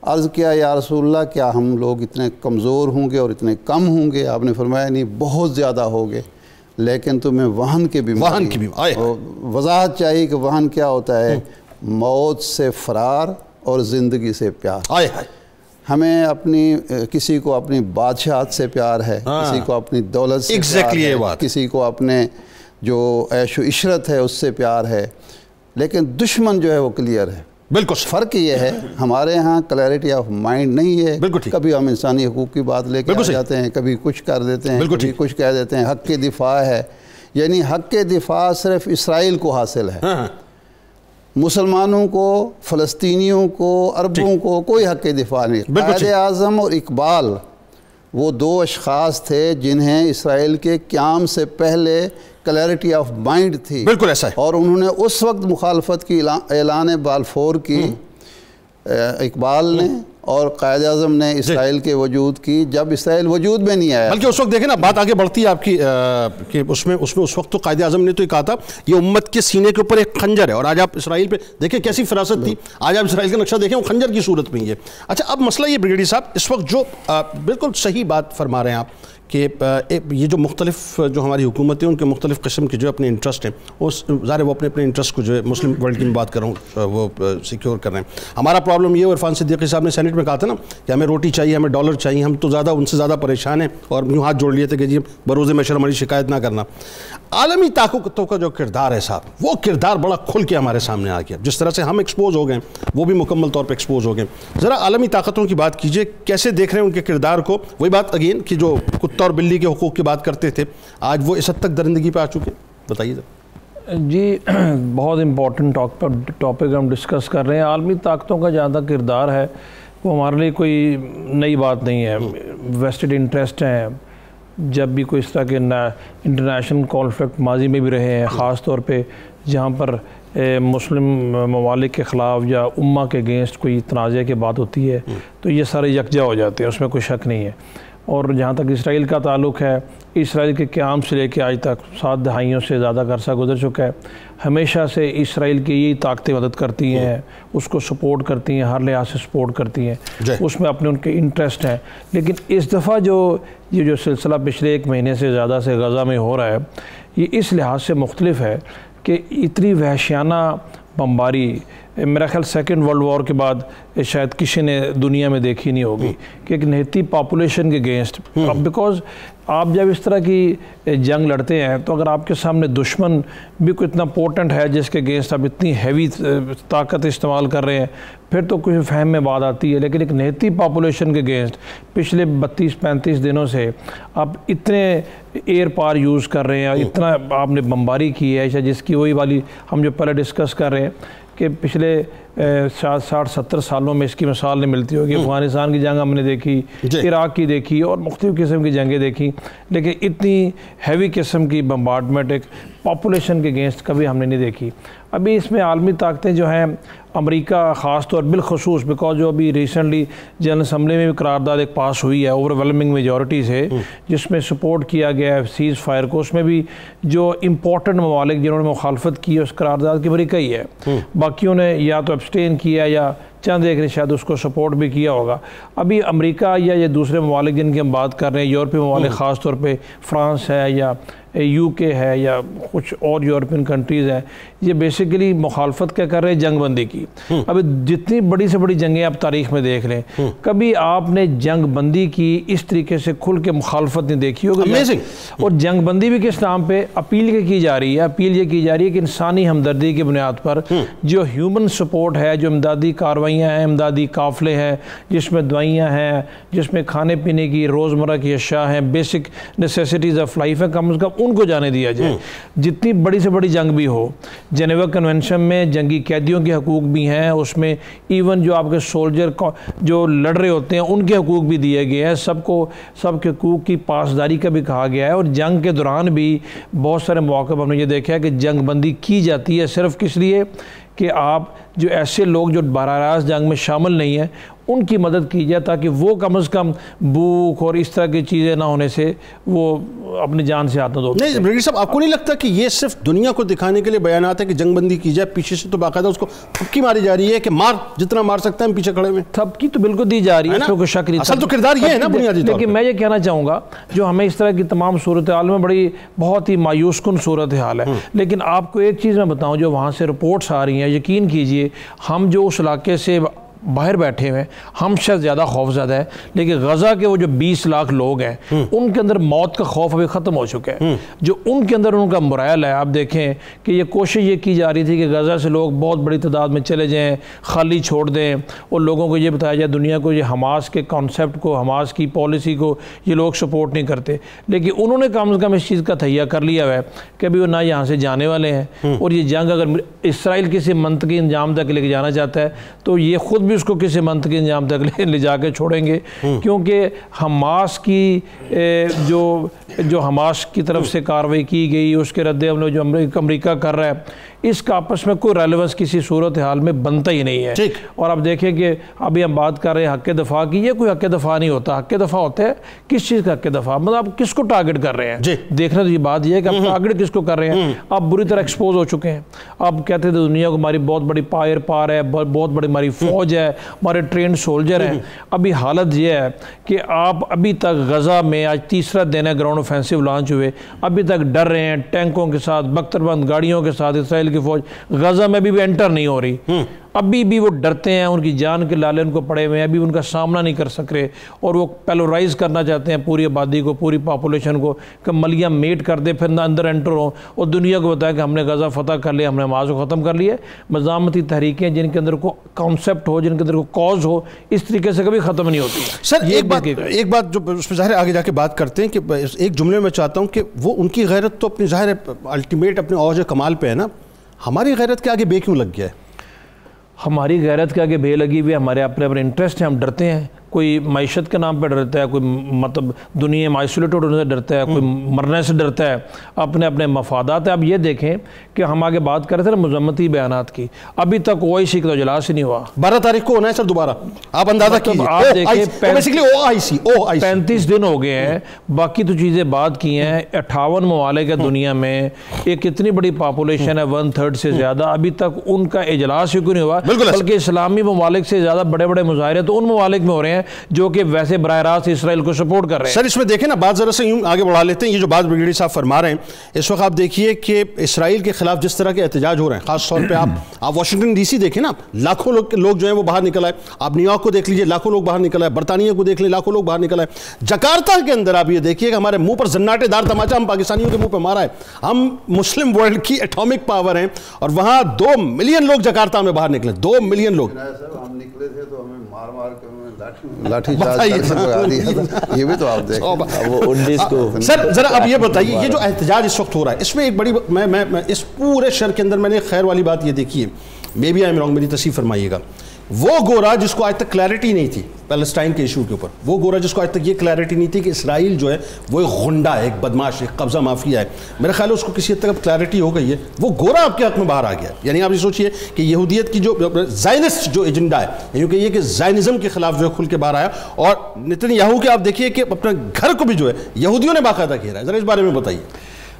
عرض کیا یا رسول اللہ کیا ہم لوگ اتنے کمزور ہوں گے اور اتنے کم ہوں گے؟ آپ نے فرمایا نہیں، بہت زیادہ ہوگے، لیکن تمہیں وہن کے بیماری. وضاحت چاہیے کہ وہن کیا ہوتا ہے؟ موت سے فرار اور زندگی سے پیار. ہمیں اپنی کسی کو اپنی بادشاہت سے پیار ہے، کسی کو اپنی دولت سے پیار ہے، کسی کو اپنے جو عیش و عشرت ہے اس سے پیار ہے، لیکن دشمن جو ہے وہ کلیئر ہے. بالکل. فرق یہ ہے ہمارے ہاں کلیئرٹی آف مائنڈ نہیں ہے. کبھی ہم انسانی حقوق کی بات لے کے آ جاتے ہیں، کبھی کچھ کر دیتے ہیں، کبھی کچھ کہہ دیتے ہیں. حق کے دفاع ہے، یعنی حق کے دفاع صرف اسرائیل کو حاصل ہے. مسلمانوں کو، فلسطینیوں کو، عربوں کو کوئی حق کے دفاع نہیں. قائد اعظم اور اقبال وہ دو اشخاص تھے جنہیں اسرائیل کے قیام سے پہلے کلیئرٹی آف مائنڈ تھی. بالکل ایسا ہے. اور انہوں نے اس وقت مخالفت کی، اعلان بالفور کی اقبال نے اور قائد اعظم نے اسرائیل کے وجود کی جب اسرائیل وجود میں نہیں آیا. بلکہ اس وقت دیکھیں نا بات آگے بڑھتی ہے آپ کی کہ اس میں اس وقت تو قائد اعظم نے تو یہ کہا تھا یہ امت کے سینے کے اوپر ایک خنجر ہے. اور آج آپ اسرائیل پہ دیکھیں کیسی فراست تھی. آج آپ اسرائیل کا نقشہ دیکھیں وہ خنجر کی صورت میں ہی ہے. اچھا اب مسئلہ یہ بریگیڈیئر صاحب اس وقت جو بالکل صحیح بات فرما رہے ہیں آپ کہ یہ جو مختلف جو ہماری حکومتیں ان کے مختلف قسم کے جو اپنے انٹرسٹ ہیں وہ ظاہر وہ اپنے انٹرسٹ کو جو ہے مسلم ورلڈ کی میں بات کر رہا ہوں وہ سیکیور کر رہے ہیں. ہمارا پرابلم یہ عرفان صدیقی صاحب نے سینٹ میں کہا تھا نا کہ ہمیں روٹی چاہیے، ہمیں ڈالر چاہیے، ہم تو زیادہ ان سے زیادہ پریشان ہیں اور یوں ہاتھ جوڑ لیے تھے کہ جی بروز محشر ہماری شکایت نہ کرنا. عالمی طاقتوں کا جو کردار ہے صاحب وہ کردار بڑا کھل کے ہمارے سامنے آ گیا. جس طرح سے ہم ایکسپوز ہو گئے وہ بھی مکمل طور پہ ایکسپوز ہو گئے. ذرا عالمی طاقتوں کی بات کیجئے، کیسے دیکھ رہے ہیں ان کے کردار کو؟ وہی بات اگین کہ جو کتا اور بلی کے حقوق کی بات کرتے تھے آج وہ اس حد تک درندگی پہ آ چکے. بتائیے ذرا. جی بہت امپورٹنٹ ٹاپک ہم ڈسکس کر رہے ہیں. عالمی طاقتوں کا جہاں تک کردار ہے وہ ہمارے لیے کوئی نئی بات نہیں ہے. ویسٹڈ انٹرسٹ ہیں. جب بھی کوئی اس طرح کے انٹرنیشنل کانفلکٹ ماضی میں بھی رہے ہیں، خاص طور پہ جہاں پر مسلم ممالک کے خلاف یا امہ کے اگینسٹ کوئی تنازع کی بات ہوتی ہے تو یہ سارے یکجا ہو جاتے ہیں، اس میں کوئی شک نہیں ہے. اور جہاں تک اسرائیل کا تعلق ہے، اسرائیل کے قیام سے لے کے آج تک 7 دہائیوں سے زیادہ کا عرصہ گزر چکا ہے، ہمیشہ سے اسرائیل کی یہی طاقتیں مدد کرتی ہیں، اس کو سپورٹ کرتی ہیں، ہر لحاظ سے سپورٹ کرتی ہیں، اس میں اپنے ان کے انٹرسٹ ہیں۔ لیکن اس دفعہ یہ جو سلسلہ پچھلے 1 مہینے سے زیادہ سے غزہ میں ہو رہا ہے، یہ اس لحاظ سے مختلف ہے کہ اتنی وحشیانہ بمباری میرا خیال 2nd ورلڈ وار کے بعد شاید کسی نے دنیا میں دیکھی نہیں ہوگی کہ ایک نہتی پاپولیشن کے اگینسٹ، بیکاز آپ جب اس طرح کی جنگ لڑتے ہیں تو اگر آپ کے سامنے دشمن بھی کوئی اتنا پورٹنٹ ہے جس کے اگینسٹ آپ اتنی ہیوی طاقت استعمال کر رہے ہیں، پھر تو کچھ فہم میں بات آتی ہے۔ لیکن ایک نہتی پاپولیشن کے اگینسٹ پچھلے 32-35 دنوں سے آپ اتنے ایئر پار یوز کر رہے ہیں، اتنا آپ نے بمباری کی ہے، جس کی وہی والی ہم جو پہلے ڈسکس کر رہے ہیں کہ پچھلے 60-70 سالوں میں اس کی مثال نہیں ملتی ہوگی۔ افغانستان کی جنگ ہم نے دیکھی، عراق کی دیکھی اور مختلف قسم کی جنگیں دیکھی، لیکن اتنی ہیوی قسم کی بمبارڈمنٹ ایک پاپولیشن کے اگینسٹ کبھی ہم نے نہیں دیکھی۔ ابھی اس میں عالمی طاقتیں جو ہیں، امریکہ خاص طور بالخصوص، بیکاز جو ابھی ریسنٹلی جنرل اسمبلی میں بھی قرارداد ایک پاس ہوئی ہے اوور-ویلمنگ میجورٹی سے، جس میں سپورٹ کیا گیا ہے سیز فائر کو، اس میں بھی جو امپورٹنٹ ممالک جنہوں نے مخالفت کی ہے اس قرارداد کی امریکہ ہی ہے، باقیوں نے یا تو ابسٹین کیا یا چند ایک نے شاید اس کو سپورٹ بھی کیا ہوگا۔ ابھی امریکہ یا یہ دوسرے ممالک جن کی ہم بات کر رہے ہیں، یورپی ممالک خاص طور پہ فرانس ہے یا UK ہے یا کچھ اور یورپین کنٹریز ہیں، یہ بیسیکلی مخالفت کیا کر رہے ہیں؟ جنگ بندی کی۔ ابھی جتنی بڑی سے بڑی جنگیں آپ تاریخ میں دیکھ لیں، کبھی آپ نے جنگ بندی کی اس طریقے سے کھل کے مخالفت نہیں دیکھی ہوگی۔ اور جنگ بندی بھی کس نام پہ اپیل کی جا رہی ہے؟ اپیل یہ کی جا رہی ہے کہ انسانی ہمدردی کی بنیاد پر جو ہیومن سپورٹ ہے، جو امدادی کاروائیاں ہیں، امدادی قافلے ہیں، جس میں دوائیاں ہیں، جس میں کھانے پینے کی روزمرہ کی اشیاء ہیں، بیسک نیسیسٹیز آف لائف ہیں، کم از کم ان کو جانے دیا جائے۔ جتنی بڑی سے بڑی جنگ بھی ہو، جنیوا کنونشن میں جنگی قیدیوں کے حقوق بھی ہیں، اس میں ایون جو آپ کے سولجر جو لڑ رہے ہوتے ہیں ان کے حقوق بھی دیے گئے ہیں، سب کے حقوق کی پاسداری کا بھی کہا گیا ہے۔ اور جنگ کے دوران بھی بہت سارے مواقع ہم نے یہ دیکھا ہے کہ جنگ بندی کی جاتی ہے صرف کس لیے کہ آپ جو ایسے لوگ جو براہ راست جنگ میں شامل نہیں ہیں ان کی مدد کی جائے، تاکہ وہ کم از کم بھوک اور اس طرح کی چیزیں نہ ہونے سے وہ اپنی جان سے ہاتھ نہ دھو۔ نہیں بریگیڈیئر صاحب، آپ کو نہیں لگتا کہ یہ صرف دنیا کو دکھانے کے لیے بیانات ہے کہ جنگ بندی کی جائے، پیچھے سے تو باقاعدہ اس کو تھپکی ماری جا رہی ہے کہ جتنا مار سکتے ہیں ہم پیچھے کھڑے ہوئے؟ تھپکی تو بالکل دی جا رہی ہے، اس میں کوئی شک نہیں۔ اصل تو کردار یہ ہے نا بنیادی طور پر۔ لیکن میں یہ کہنا چاہوں گا جو ہمیں اس طرح کی تمام صورتحال میں بہت ہی مایوس کن صورتحال ہے، لیکن آپ کو ایک چیز میں بتاؤں، جو وہاں سے رپورٹس آ رہی ہیں، یقین کیجئے ہم جو اس علاقے سے باہر بیٹھے ہوئے ہم شاید زیادہ خوف زدہ ہے، لیکن غزہ کے وہ جو 20 لاکھ لوگ ہیں ان کے اندر موت کا خوف ابھی ختم ہو چکا ہے۔ جو ان کے اندر ان کا مرائل ہے، آپ دیکھیں کہ یہ کوشش یہ کی جا رہی تھی کہ غزہ سے لوگ بہت بڑی تعداد میں چلے جائیں، خالی چھوڑ دیں، اور لوگوں کو یہ بتایا جائے دنیا کو یہ حماس کے کانسیپٹ کو، حماس کی پالیسی کو یہ لوگ سپورٹ نہیں کرتے، لیکن انہوں نے کم از کم اس چیز کا تہیہ کر لیا ہے کہ ابھی وہ نہ یہاں سے جانے والے ہیں، اور یہ جنگ اگر اسرائیل کسی منطقی انجام تک لے کے جانا چاہتا ہے تو یہ خود بھی اس کو کسی منطقی انجام تک لے جا کے چھوڑیں گے، کیونکہ حماس کی جو حماس کی طرف سے کارروائی کی گئی، اس کے رد عمل جو امریکہ کر رہا ہے، اس کا آپس میں کوئی ریلیونس کسی صورتحال میں بنتا ہی نہیں ہے۔ اور آپ دیکھیں کہ ابھی ہم بات کر رہے ہیں حق دفاع کی، یہ کوئی حق دفاع نہیں ہوتا۔ حق دفاع ہوتا ہے کس چیز کا حق دفاع؟ مطلب آپ کس کو ٹارگٹ کر رہے ہیں؟ دیکھنا تو یہ بات یہ ہے کہ آپ ٹارگٹ کس کو کر رہے ہیں۔ آپ بری طرح ایکسپوز ہو چکے ہیں، آپ کہتے تھے دنیا کو ہماری بہت بڑی فائر پار ہے، بہت بڑی ہماری فوج ہے، ہمارے ٹرینڈ سولجر ہیں۔ ابھی حالت یہ ہے کہ آپ ابھی تک غزہ میں آج 3را دن ہے گراؤنڈ آفینسو لانچ ہوئے، ابھی تک ڈر رہے ہیں ٹینکوں کے ساتھ، بختر بند گاڑیوں کے ساتھ اسرائیل کی فوج غزہ میں بھی انٹر نہیں ہو رہی، ابھی بھی وہ ڈرتے ہیں، ان کی جان کے لالے ان کو پڑے ہوئے ہیں، ابھی ان کا سامنا نہیں کر سک رہے، اور وہ پیلورائز کرنا چاہتے ہیں پوری آبادی کو، پوری پاپولیشن کو، کہ ملیاں میٹ کر دے، پھر نہ اندر انٹر ہوں اور دنیا کو بتایا کہ ہم نے غزہ فتح کر لیا، ہم نے حماس کو ختم کر لیا۔ مزاحمتی تحریکیں جن کے اندر کو کانسیپٹ ہو، جن کے اندر کو کاز ہو، اس طریقے سے کبھی ختم نہیں ہوتی۔ سر ایک بات جو اس میں ظاہر آگے جا کے بات کرتے ہیں کہ ایک جملے میں چاہتا ہوں کہ وہ ان کی غیرت تو اپنی ظاہر الٹیمیٹ اپنے اوج کمال پہ ہے نا، ہماری غیرت کے آگے بے کیوں لگ گیا ہے؟ ہماری غیرت کے آگے بے لگی ہوئی ہے، ہمارے اپنے انٹرسٹ ہیں، ہم ڈرتے ہیں کوئی معیشت کے نام پہ ڈرتا ہے، کوئی مطلب دنیا میں آئسولیٹڈ ہونے سے ڈرتا ہے، کوئی مرنے سے ڈرتا ہے، اپنے اپنے مفادات ہیں۔ اب یہ دیکھیں کہ ہم آگے بات کر رہے تھے نا مذمتی بیانات کی، ابھی تک OIC کا اجلاس ہی نہیں ہوا۔ 12 تاریخ کو ہونا ہے سر دوبارہ، آپ اندازہ کیجئے۔ آپ دیکھیں 35 دن ہو گئے ہیں، باقی تو چیزیں بات کی ہیں۔ 58 ممالک ہے دنیا میں، ایک اتنی بڑی پاپولیشن ہے 1/3 سے زیادہ، ابھی تک ان کا اجلاس ہی کیوں نہیں ہوا؟ بلکہ اسلامی ممالک سے زیادہ بڑے بڑے مظاہرے تو ان ممالک میں ہو رہے ہیں جو کہ ویسے براہ راست اسرائیل کو سپورٹ کر رہے ہیں۔ سر اس میں دیکھیں نا، بات ذرا سے یوں آگے بڑھا لیتے ہیں، یہ جو بات بریگیڈیئر صاحب فرما رہے ہیں، اس وقت آپ دیکھیے کہ اسرائیل کے خلاف جس طرح کے احتجاج ہو رہے ہیں، خاص طور پہ آپ واشنگٹن DC دیکھیں نا، لاکھوں لوگ جو ہیں وہ باہر نکل آئے، آپ نیو یارک کو دیکھ لیجئے، لاکھوں لوگ باہر نکل آئے، برطانیہ کو دیکھ لیں، لاکھوں لوگ باہر نکل آئے، جکارتہ کے اندر آپ یہ دیکھیے کہ ہمارے منہ پر زناٹے دار تماچا ہم پاکستانیوں کے منہ پہ مارا ہے۔ ہم مسلم ورلڈ کی ایٹامک پاور ہیں اور وہاں 2 ملین لوگ جکارتہ میں باہر نکلے، 2 ملین لوگ۔ ہم نکلے تھے تو ہمیں مار مار کے لاٹھی چارج کر کے بھگا دیا تھا، یہ بھی تو آپ دیکھیں۔ وہ 19 کو سر ذرا اب یہ بتائیے، یہ جو احتجاج اس وقت ہو رہا ہے، اس میں ایک بڑی میں اس پورے شر کے اندر میں نے خیر والی بات یہ دیکھی ہے، maybe I am wrong, میری تصحیح فرمائیے گا، وہ گورا جس کو آج تک کلیئرٹی نہیں تھی پیلسٹائن کے ایشو کے اوپر، وہ گورا جس کو آج تک یہ کلیئرٹی نہیں تھی کہ اسرائیل جو ہے وہ ایک غنڈہ ہے، ایک بدماش، ایک قبضہ مافیا ہے، میرا خیال ہے اس کو کسی حد تک اب کلیئرٹی ہو گئی ہے، وہ گورا آپ کے حق میں باہر آ گیا۔ یعنی آپ یہ سوچئے کہ یہودیت کی جو زائنسٹ جو ایجنڈا ہے، یعنی کہ یہ کہ زائنزم کے خلاف جو ہے کھل کے باہر آیا، اور نتن یاہو کے آپ دیکھیے کہ اپنے گھر کو بھی جو ہے یہودیوں نے باقاعدہ گھیرا ہے۔ ذرا اس بارے میں بتائیے۔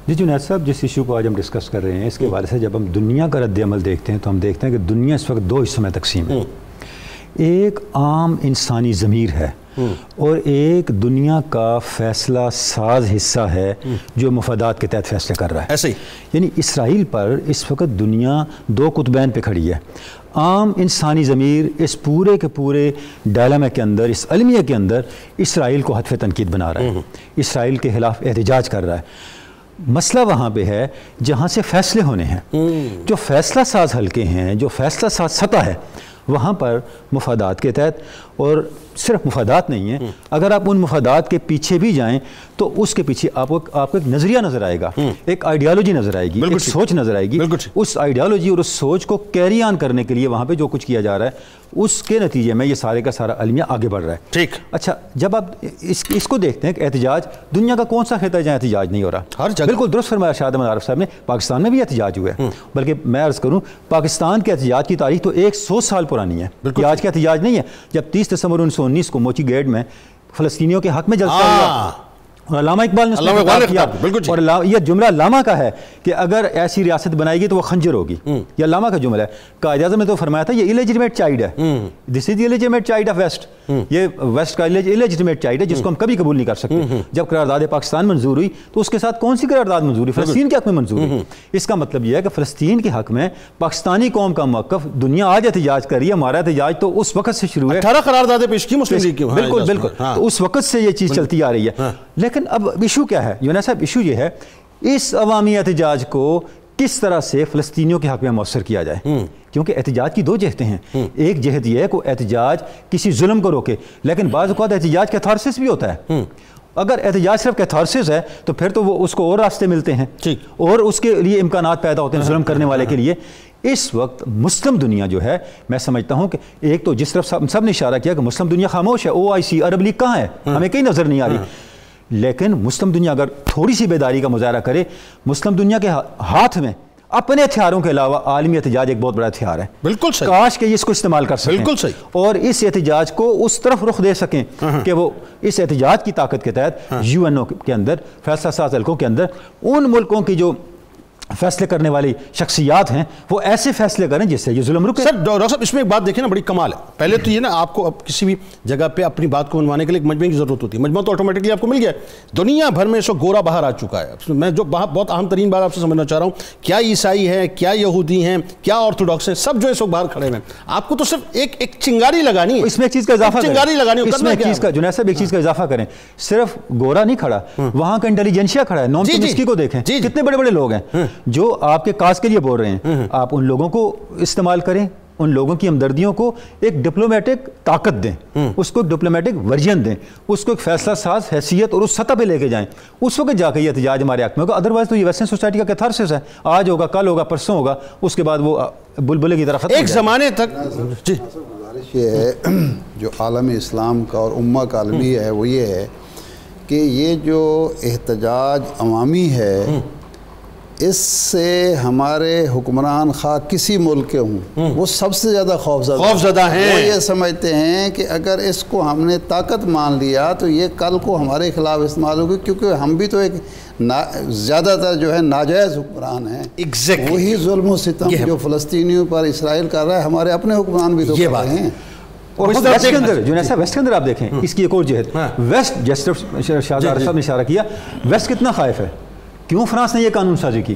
جی جنید صاحب، جس ایشو کو آج ہم ڈسکس کر رہے ہیں، اس کے حوالے سے جب ہم دنیا کا رد عمل دیکھتے ہیں تو ہم دیکھتے ہیں کہ دنیا اس وقت 2 حصوں میں تقسیم ہے۔ ایک عام انسانی ضمیر ہے اور ایک دنیا کا فیصلہ ساز حصہ ہے جو مفادات کے تحت فیصلے کر رہا ہے۔ ایسے ہی یعنی اسرائیل پر اس وقت دنیا 2 قطبین پہ کھڑی ہے۔ عام انسانی ضمیر اس پورے کے پورے ڈائلاما کے اندر، اس المیہ کے اندر اسرائیل کو ہدف تنقید بنا رہا ہے، اسرائیل کے خلاف احتجاج کر رہا ہے۔ مسئلہ وہاں پہ ہے جہاں سے فیصلے ہونے ہیں، جو فیصلہ ساز حلقے ہیں، جو فیصلہ ساز سطح ہے، وہاں پر مفادات کے تحت، اور صرف مفادات نہیں ہیں، اگر آپ ان مفادات کے پیچھے بھی جائیں تو اس کے پیچھے آپ کو ایک نظریہ نظر آئے گا، ایک آئیڈیالوجی نظر آئے گی، ایک سوچ نظر آئے گی۔ اس آئیڈیالوجی اور اس سوچ کو کیری آن کرنے کے لیے وہاں پہ جو کچھ کیا جا رہا ہے، اس کے نتیجے میں یہ سارے کا سارا المیہ آگے بڑھ رہا ہے۔ ٹھیک۔ اچھا، جب آپ اس کو دیکھتے ہیں کہ احتجاج، دنیا کا کون سا خطہ ہے جہاں احتجاج نہیں ہو رہا؟ ہر جگہ۔ بالکل درست فرمایا شاہد احمد عارف صاحب نے، پاکستان میں بھی احتجاج ہوا ہے، بلکہ میں عرض کروں پاکستان کے احتجاج کی تاریخ تو 100 سال پرانی ہے، یہ آج کا احتجاج نہیں ہے۔ جب 30 دسمبر 1919 کو موچی گیٹ میں فلسطینیوں کے حق میں جلسہ ہوا، اور علامہ اقبال نے کیا، اور یہ جملہ علامہ کا ہے کہ اگر ایسی ریاست بنائے گی تو وہ خنجر ہوگی، یہ علامہ کا جملہ ہے۔ قائد اعظم نے تو فرمایا تھا یہ الیجیٹمیٹ چائلڈ ہے، دس از دی الیجیٹمیٹ چائلڈ آف ویسٹ، یہ ویسٹ کا الیجیٹمیٹ چائلڈ ہے جس کو ہم کبھی قبول نہیں کر سکتے۔ جب قرارداد پاکستان منظور ہوئی تو اس کے ساتھ کون سی قرارداد منظور ہوئی؟ فلسطین کے حق میں منظور ہوئی۔ اس کا مطلب یہ ہے کہ فلسطین کے حق میں پاکستانی قوم کا موقف، دنیا آج احتجاج کر رہی ہے، ہمارا احتجاج تو اس وقت سے شروع ہے، 18 قراردادیں پیش کی مسلم لیگ کی، بالکل بالکل، اس وقت سے یہ چیز چلتی آ رہی ہے۔ لیکن اب ایشو کیا ہے یونس صاحب؟ ایشو یہ ہے اس عوامی احتجاج کو کس طرح سے فلسطینیوں کے حق میں مؤثر کیا جائے، کیونکہ احتجاج کی 2 جہتیں ہیں۔ ایک جہت یہ ہے کہ احتجاج کسی ظلم کو روکے، لیکن بعض اوقات احتجاج کیتھارسس بھی ہوتا ہے۔ اگر احتجاج صرف کیتھارسس ہے تو پھر تو وہ اس کو اور راستے ملتے ہیں اور اس کے لیے امکانات پیدا ہوتے ہیں ظلم کرنے والے کے لیے۔ اس وقت مسلم دنیا جو ہے، میں سمجھتا ہوں کہ ایک تو جس طرف سب نے اشارہ کیا کہ مسلم دنیا خاموش ہے، OIC عرب لیگ کہاں ہے، ہمیں کہیں نظر نہیں آ رہی، لیکن مسلم دنیا اگر تھوڑی سی بیداری کا مظاہرہ کرے، مسلم دنیا کے ہاتھ میں اپنے ہتھیاروں کے علاوہ عالمی احتجاج ایک بہت بڑا ہتھیار ہے۔ بالکل صحیح، کاش کہ اس کو استعمال کر سکیں، بالکل صحیح، اور اس احتجاج کو اس طرف رخ دے سکیں کہ وہ اس احتجاج کی طاقت کے تحت UNO کے اندر، فیصلہ ساز حلقوں کے اندر، ان ملکوں کی جو فیصلے کرنے والی شخصیات ہیں وہ ایسے فیصلے کریں جس سے یہ ظلم رکے۔ سر ڈاکٹر صاحب اس میں ایک بات دیکھیں نا، بڑی کمال ہے۔ پہلے تو یہ نا آپ کو اب کسی بھی جگہ پہ اپنی بات کو منوانے کے لیے ایک مجمع کی ضرورت ہوتی ہے، مجمع تو آٹومیٹکلی آپ کو مل گیا ہے۔ دنیا بھر میں اس وقت گورا باہر آ چکا ہے۔ میں جو بہت اہم ترین بات آپ سے سمجھنا چاہ رہا ہوں، کیا عیسائی ہیں، کیا یہودی ہیں، کیا آرتھوڈاکس ہیں، سب جو اس وقت باہر کھڑے ہیں۔ آپ کو تو صرف ایک چنگاری لگانی ہے، اس میں ایک چیز کا اضافہ کریں، چنگاری لگانی ہے، اس میں ایک چیز کا جنید صاحب ایک چیز کا اضافہ کریں، صرف گورا نہیں کھڑا، وہاں کا انٹیلیجنشیا کھڑا ہے، نوم چومسکی کو دیکھیں، کتنے بڑے بڑے لوگ ہیں جو آپ کے کاز کے لیے بول رہے ہیں۔ آپ ان لوگوں کو استعمال کریں، ان لوگوں کی ہمدردیوں کو ایک ڈپلومیٹک طاقت دیں، اس کو ایک ڈپلومیٹک ورژن دیں، اس کو ایک فیصلہ ساز حیثیت اور اس سطح پہ لے کے جائیں، اس وقت جا کے یہ احتجاج ہمارے حق میں ہوگا۔ ادروائز تو یہ ویسٹرن سوسائٹی کا کیتھارسس ہے، آج ہوگا، کل ہوگا، پرسوں ہوگا، اس کے بعد وہ بلبلے کی طرح ختم ہو جائے گا۔ ایک زمانے تک جی گزارش یہ ہے جو عالم اسلام کا اور امہ کا عالمی ہے وہ یہ ہے کہ یہ جو احتجاج عوامی ہے اس سے ہمارے حکمران خواہ کسی ملک کے ہوں وہ سب سے زیادہ خوفزدہ ہیں. وہ یہ سمجھتے ہیں کہ اگر اس کو ہم نے طاقت مان لیا تو یہ کل کو ہمارے خلاف استعمال ہوگی، کیونکہ ہم بھی تو ایک زیادہ تر جو ہے ناجائز حکمران ہیں. وہی ظلم و ستم جو فلسطینیوں پر اسرائیل کر رہا ہے ہمارے اپنے حکمران بھی تو کر رہے ہیں. اور ویسٹ کے اندر جو ہے ویسٹ کے اندر آپ دیکھیں اس کی ایک اور جہت ویسٹ، جیسے شاہد عارف صاحب نے اشارہ کیا، ویسٹ کتنا خائف ہے. کیوں فرانس نے یہ قانون سازی کی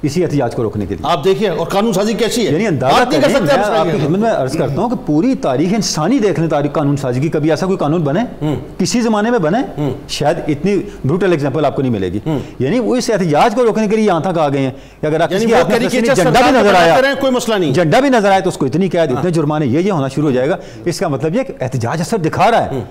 اسی احتجاج کو روکنے کے لیے؟ آپ دیکھیں اور قانون سازی کیسی ہے، یعنی اندازہ کریں. میں آپ کی خدمت میں عرض کرتا ہوں کہ پوری تاریخ انسانی دیکھ لیں تاریخ قانون سازی کی، کبھی ایسا کوئی قانون بنے کسی زمانے میں بنے؟ شاید اتنی بروٹل ایگزامپل آپ کو نہیں ملے گی. یعنی وہ اس احتجاج کو روکنے کے لیے یہاں تک آ گئے ہیں کہ اگر آپ جھنڈا بھی نظر آیا، کوئی مسئلہ نہیں، جھنڈا بھی نظر آیا تو اس کو اتنی قید، اتنے جرمانے یہ ہونا شروع ہو جائے گا. اس کا مطلب یہ کہ احتجاج اثر دکھا رہا ہے.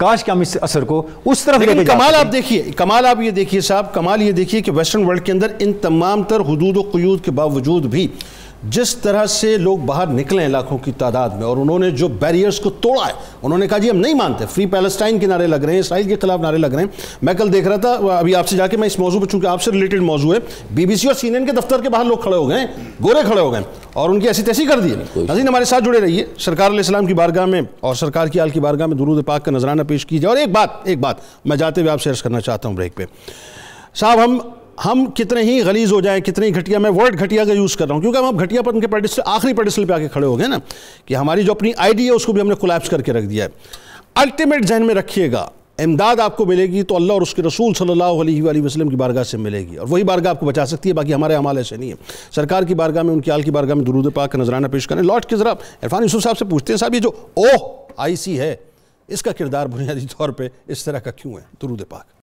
کاش کہ ہم اس اثر کو اس طرف لے کے جا. کمال آپ دیکھیے، کمال آپ یہ دیکھیے صاحب، کمال یہ دیکھیے کہ ویسٹرن ورلڈ کے اندر ان تمام تر حدود و قیود کے باوجود بھی جس طرح سے لوگ باہر نکلے ہیں لاکھوں کی تعداد میں، اور انہوں نے جو بیریئرز کو توڑا ہے، انہوں نے کہا جی ہم نہیں مانتے، فری پیلسٹائن کے نعرے لگ رہے ہیں، اسرائیل کے خلاف نعرے لگ رہے ہیں. میں کل دیکھ رہا تھا ابھی آپ سے جا کے، میں اس موضوع پہ چونکہ آپ سے ریلیٹڈ موضوع ہے، بی بی سی اور CNN کے دفتر کے باہر لوگ کھڑے ہو گئے ہیں، گورے کھڑے ہو گئے اور ان کی ایسی تیسی کر دی ہے. ناظرین ہمارے ساتھ جڑے رہیے، سرکار علیہ السلام کی بارگاہ میں اور سرکار کی آل کی بارگاہ میں درود پاک کا نذرانہ پیش کیجیے. اور ایک بات میں جاتے ہوئے آپ سے عرض کرنا چاہتا ہوں بریک پہ صاحب، ہم کتنے ہی غلیظ ہو جائیں، کتنے ہی گھٹیا، میں ورڈ گھٹیا کا یوز کر رہا ہوں کیونکہ ہم اب گھٹیا پر ان کے پیڈسٹل آخری پیڈسٹل پہ آ کے کھڑے ہو گئے نا، کہ ہماری جو اپنی آئی ڈی ہے اس کو بھی ہم نے کولیپس کر کے رکھ دیا ہے. الٹیمیٹ ذہن میں رکھیے گا، امداد آپ کو ملے گی تو اللہ اور اس کے رسول صلی اللہ علیہ وآلہ وسلم کی بارگاہ سے ملے گی، اور وہی بارگاہ آپ کو بچا سکتی ہے، باقی ہمارے اعمال ایسے نہیں ہیں. سرکار کی بارگاہ میں، ان کی آل کی بارگاہ میں درود پاک کا نذرانہ پیش کریں. لوٹ کے ذرا عرفان یوسف صاحب سے پوچھتے ہیں، صاحب یہ جو OIC ہے اس کا کردار بنیادی طور پہ اس طرح کا کیوں ہے؟ درود پاک.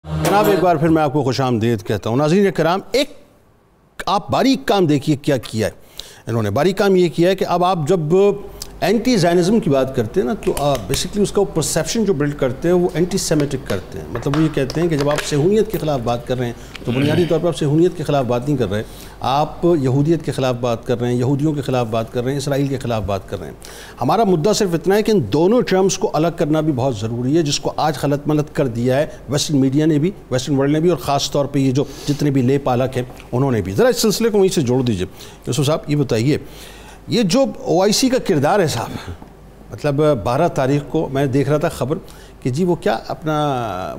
جناب ایک بار پھر میں آپ کو خوش آمدید کہتا ہوں. ناظرین کرام، ایک آپ باریک کام دیکھیے کیا کیا ہے انہوں نے. باریک کام یہ کیا ہے کہ اب آپ جب اینٹی زائنزم کی بات کرتے ہیں نا تو بیسکلی اس کا پرسیپشن جو بلڈ کرتے ہیں وہ اینٹی سیمیٹک کرتے ہیں. مطلب وہ یہ کہتے ہیں کہ جب آپ صہیونیت کے خلاف بات کر رہے ہیں تو بنیادی طور پر آپ صہیونیت کے خلاف بات نہیں کر رہے، آپ یہودیت کے خلاف بات کر رہے ہیں، یہودیوں کے خلاف بات کر رہے ہیں، اسرائیل کے خلاف بات کر رہے ہیں. ہمارا مدعا صرف اتنا ہے کہ ان دونوں ٹرمز کو الگ کرنا بھی بہت ضروری ہے، جس کو آج غلط ملت کر دیا ہے ویسٹرن میڈیا نے بھی، ویسٹرن ورلڈ نے بھی، اور خاص طور پہ یہ جو جتنے بھی لے پالک ہیں انہوں نے بھی. ذرا اس سلسلے کو وہیں سے جوڑ دیجیے. یوسف صاحب یہ بتائیے، یہ جو OIC کا کردار ہے صاحب، مطلب 12 تاریخ کو میں دیکھ رہا تھا خبر کہ جی وہ کیا اپنا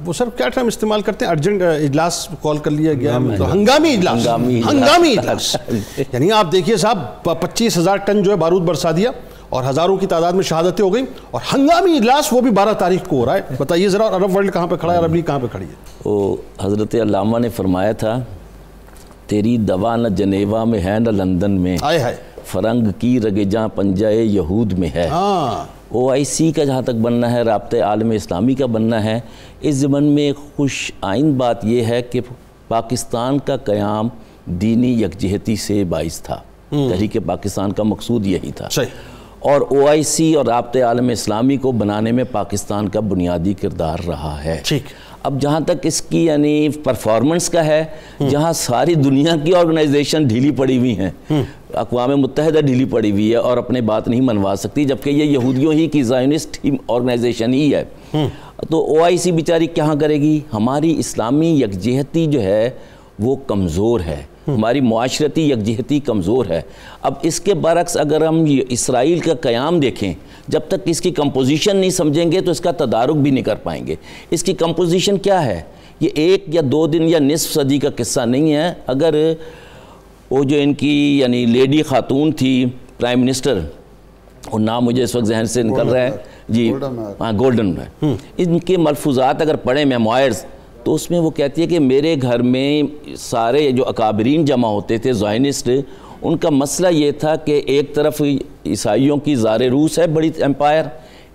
وہ سر کیا ٹرم استعمال کرتے ہیں، ارجنٹ اجلاس کال کر لیا گیا، ہنگامی اجلاس. یعنی آپ دیکھیے صاحب 25,000 ٹن جو ہے بارود برسا دیا اور ہزاروں کی تعداد میں شہادتیں ہو گئیں، اور ہنگامی اجلاس وہ بھی 12 تاریخ کو ہو رہا ہے. بتائیے ذرا عرب ورلڈ کہاں پہ کھڑا ہے، عرب لیگ کہاں پہ کھڑی ہے؟ وہ حضرت علامہ نے فرمایا تھا، تیری دوا نہ جنیوا میں ہے نہ لندن میں، فرنگ کی رگجاں پنجائے یہود میں ہے. OIC کا جہاں تک بننا ہے، رابطہ عالم اسلامی کا بننا ہے. اس ضمن میں خوش آئند بات یہ ہے کہ پاکستان کا قیام دینی یکجہتی سے باعث تھا. تحریک پاکستان کا مقصود یہی تھا، اور OIC اور رابطہ عالم اسلامی کو بنانے میں پاکستان کا بنیادی کردار رہا ہے. اب جہاں تک اس کی یعنی پرفارمنس کا ہے، جہاں ساری دنیا کی آرگنائزیشن ڈھیلی پڑی ہوئی ہیں، اقوام متحدہ ڈھیلی پڑی ہوئی ہے اور اپنے بات نہیں منوا سکتی، جبکہ یہ یہودیوں ہی کی زائونسٹ آرگنائزیشن ہی ہے. تو OIC بیچاری کہاں کرے گی؟ ہماری اسلامی یکجہتی جو ہے وہ کمزور ہے، ہماری معاشرتی یکجہتی کمزور ہے. اب اس کے برعکس اگر ہم اسرائیل کا قیام دیکھیں، جب تک اس کی کمپوزیشن نہیں سمجھیں گے تو اس کا تدارک بھی نہیں کر پائیں گے. اس کی کمپوزیشن کیا ہے؟ یہ 1 یا 2 دن یا نصف صدی کا قصہ نہیں ہے. اگر وہ جو ان کی یعنی لیڈی خاتون تھی پرائم منسٹر، وہ نام مجھے اس وقت ذہن سے نکل رہا ہے جی، ہاں گولڈن ہے، ان کے ملفوظات اگر پڑھیں میموائرز تو اس میں وہ کہتی ہے کہ میرے گھر میں سارے جو اکابرین جمع ہوتے تھے زائنسٹ، ان کا مسئلہ یہ تھا کہ ایک طرف عیسائیوں کی زار روس ہے بڑی امپائر،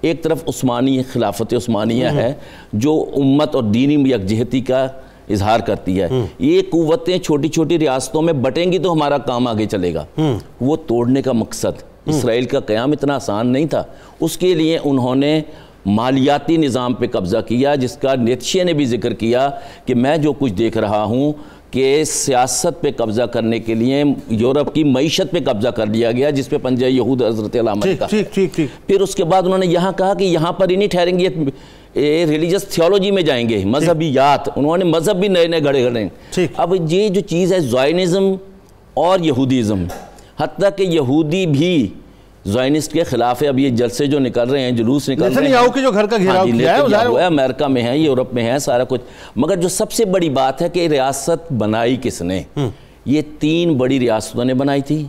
ایک طرف عثمانی خلافت عثمانیہ ہے جو امت اور دینی یکجہتی کا اظہار کرتی ہے. یہ قوتیں چھوٹی چھوٹی ریاستوں میں بٹیں گی تو ہمارا کام آگے چلے گا. وہ توڑنے کا مقصد اسرائیل کا قیام اتنا آسان نہیں تھا. اس کے لیے انہوں نے مالیاتی نظام پہ قبضہ کیا, جس کا نیتشے نے بھی ذکر کیا کہ میں جو کچھ دیکھ رہا ہوں کہ سیاست پہ قبضہ کرنے کے لیے یورپ کی معیشت پہ قبضہ کر لیا گیا, جس پہ پنجہ یہود حضرت علامہ کا. پھر اس کے بعد انہوں نے یہاں کہا کہ یہاں پر ہی نہیں ٹھہریں گے, ریلیجس تھیولوجی میں جائیں گے, مذہبیات. انہوں نے مذہب بھی نئے نئے گھڑے. اب یہ جو چیز ہے زائنزم اور یہودیزم, حتیٰ کہ یہودی بھی زائنسٹ کے خلاف ہے. اب یہ جلسے جو نکل رہے ہیں, جلوس نکل رہے ہیں, کے جو گھر کا گھیراؤ کیا ہے, امریکہ میں ہے, یورپ میں ہے, سارا کچھ. مگر جو سب سے بڑی بات ہے کہ ریاست بنائی کس نے؟ یہ 3 بڑی ریاستوں نے بنائی تھی,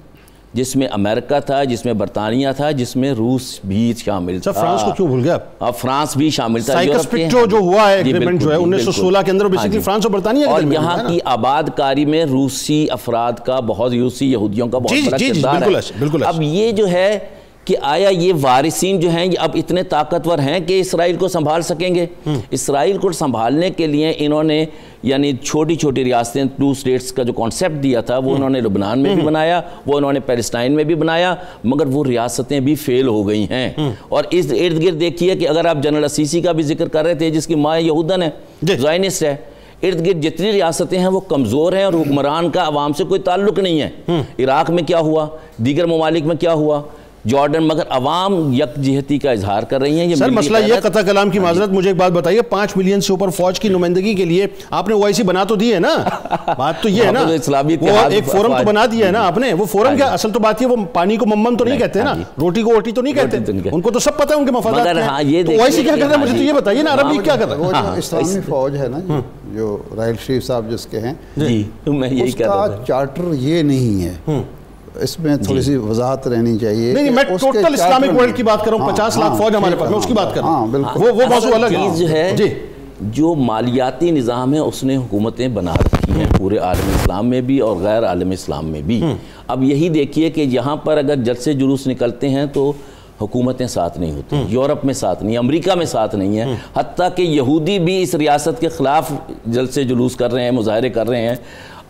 جس میں امریکہ تھا, جس میں برطانیہ تھا, جس میں روس بھی شامل تھا. فرانس کو کیوں بھول گیا؟ اب فرانس بھی شامل تھا. سائیکس پکٹو جو ہوا ہے ایگریمنٹ جو ہے 1916 کے اندر, بیسیکلی فرانس اور برطانیہ کے درمیان. اور یہاں کی آباد کاری میں روسی افراد کا بہت, روسی یہودیوں کا بہت بڑا کردار ہے. اب یہ جو ہے کہ آیا یہ وارثین جو ہیں یہ اب اتنے طاقتور ہیں کہ اسرائیل کو سنبھال سکیں گے؟ اسرائیل کو سنبھالنے کے لیے انہوں نے یعنی چھوٹی چھوٹی ریاستیں, 2 اسٹیٹس کا جو کانسیپٹ دیا تھا وہ انہوں نے لبنان میں بھی بنایا, وہ انہوں نے پیلسٹائن میں بھی بنایا, مگر وہ ریاستیں بھی فیل ہو گئی ہیں. اور اس ارد گرد دیکھیے کہ اگر آپ جنرل السیسی کا بھی ذکر کر رہے تھے, جس کی ماں یہودن ہے, زائنسٹ ہے, ارد گرد جتنی ریاستیں ہیں وہ کمزور ہیں اور حکمران کا عوام سے کوئی تعلق نہیں ہے. عراق میں کیا ہوا, دیگر ممالک میں کیا ہوا, جارڈن, مگر عوام یکجہتی کا اظہار کر رہی ہیں. سر مسئلہ یہ قطع کلام کی معذرت, مجھے ایک بات بتائیے, 5 ملین سے اوپر فوج کی نمائندگی کے لیے آپ نے OIC بنا تو دی ہے نا, بات تو یہ ہے نا, وہ ایک فورم تو بنا دیا ہے نا آپ نے. وہ فورم کیا, اصل تو بات یہ, وہ پانی کو ممم تو نہیں کہتے نا, روٹی کو اوٹی تو نہیں کہتے, ان کو تو سب پتہ ہے ان کے مفادات کیا ہیں. تو OIC کیا کرتا ہے مجھے تو یہ بتائیے نا, عرب لیگ کیا کر رہا ہے؟ وہ جو اسلامی فوج ہے نا, جو راحیل شریف صاحب جس کے ہیں, اس کا چارٹر یہ نہیں ہے. اس میں تھوڑی سی وضاحت رہنی چاہیے. نہیں, میں ٹوٹل اسلامک ورلڈ کی بات کر رہا ہوں, 50 لاکھ فوج ہمارے پاس, میں اس کی بات کر رہا ہوں. وہ موضوع الگ ہے. چیز جو ہے, جو مالیاتی نظام ہے اس نے حکومتیں بنا رکھی ہیں پورے عالم اسلام میں بھی اور غیر عالم اسلام میں بھی. اب یہی دیکھیے کہ یہاں پر اگر جلسے جلوس نکلتے ہیں تو حکومتیں ساتھ نہیں ہوتی, یورپ میں ساتھ نہیں, امریکہ میں ساتھ نہیں ہے, حتیٰ کہ یہودی بھی اس ریاست کے خلاف جلسے جلوس کر رہے ہیں, مظاہرے کر رہے ہیں.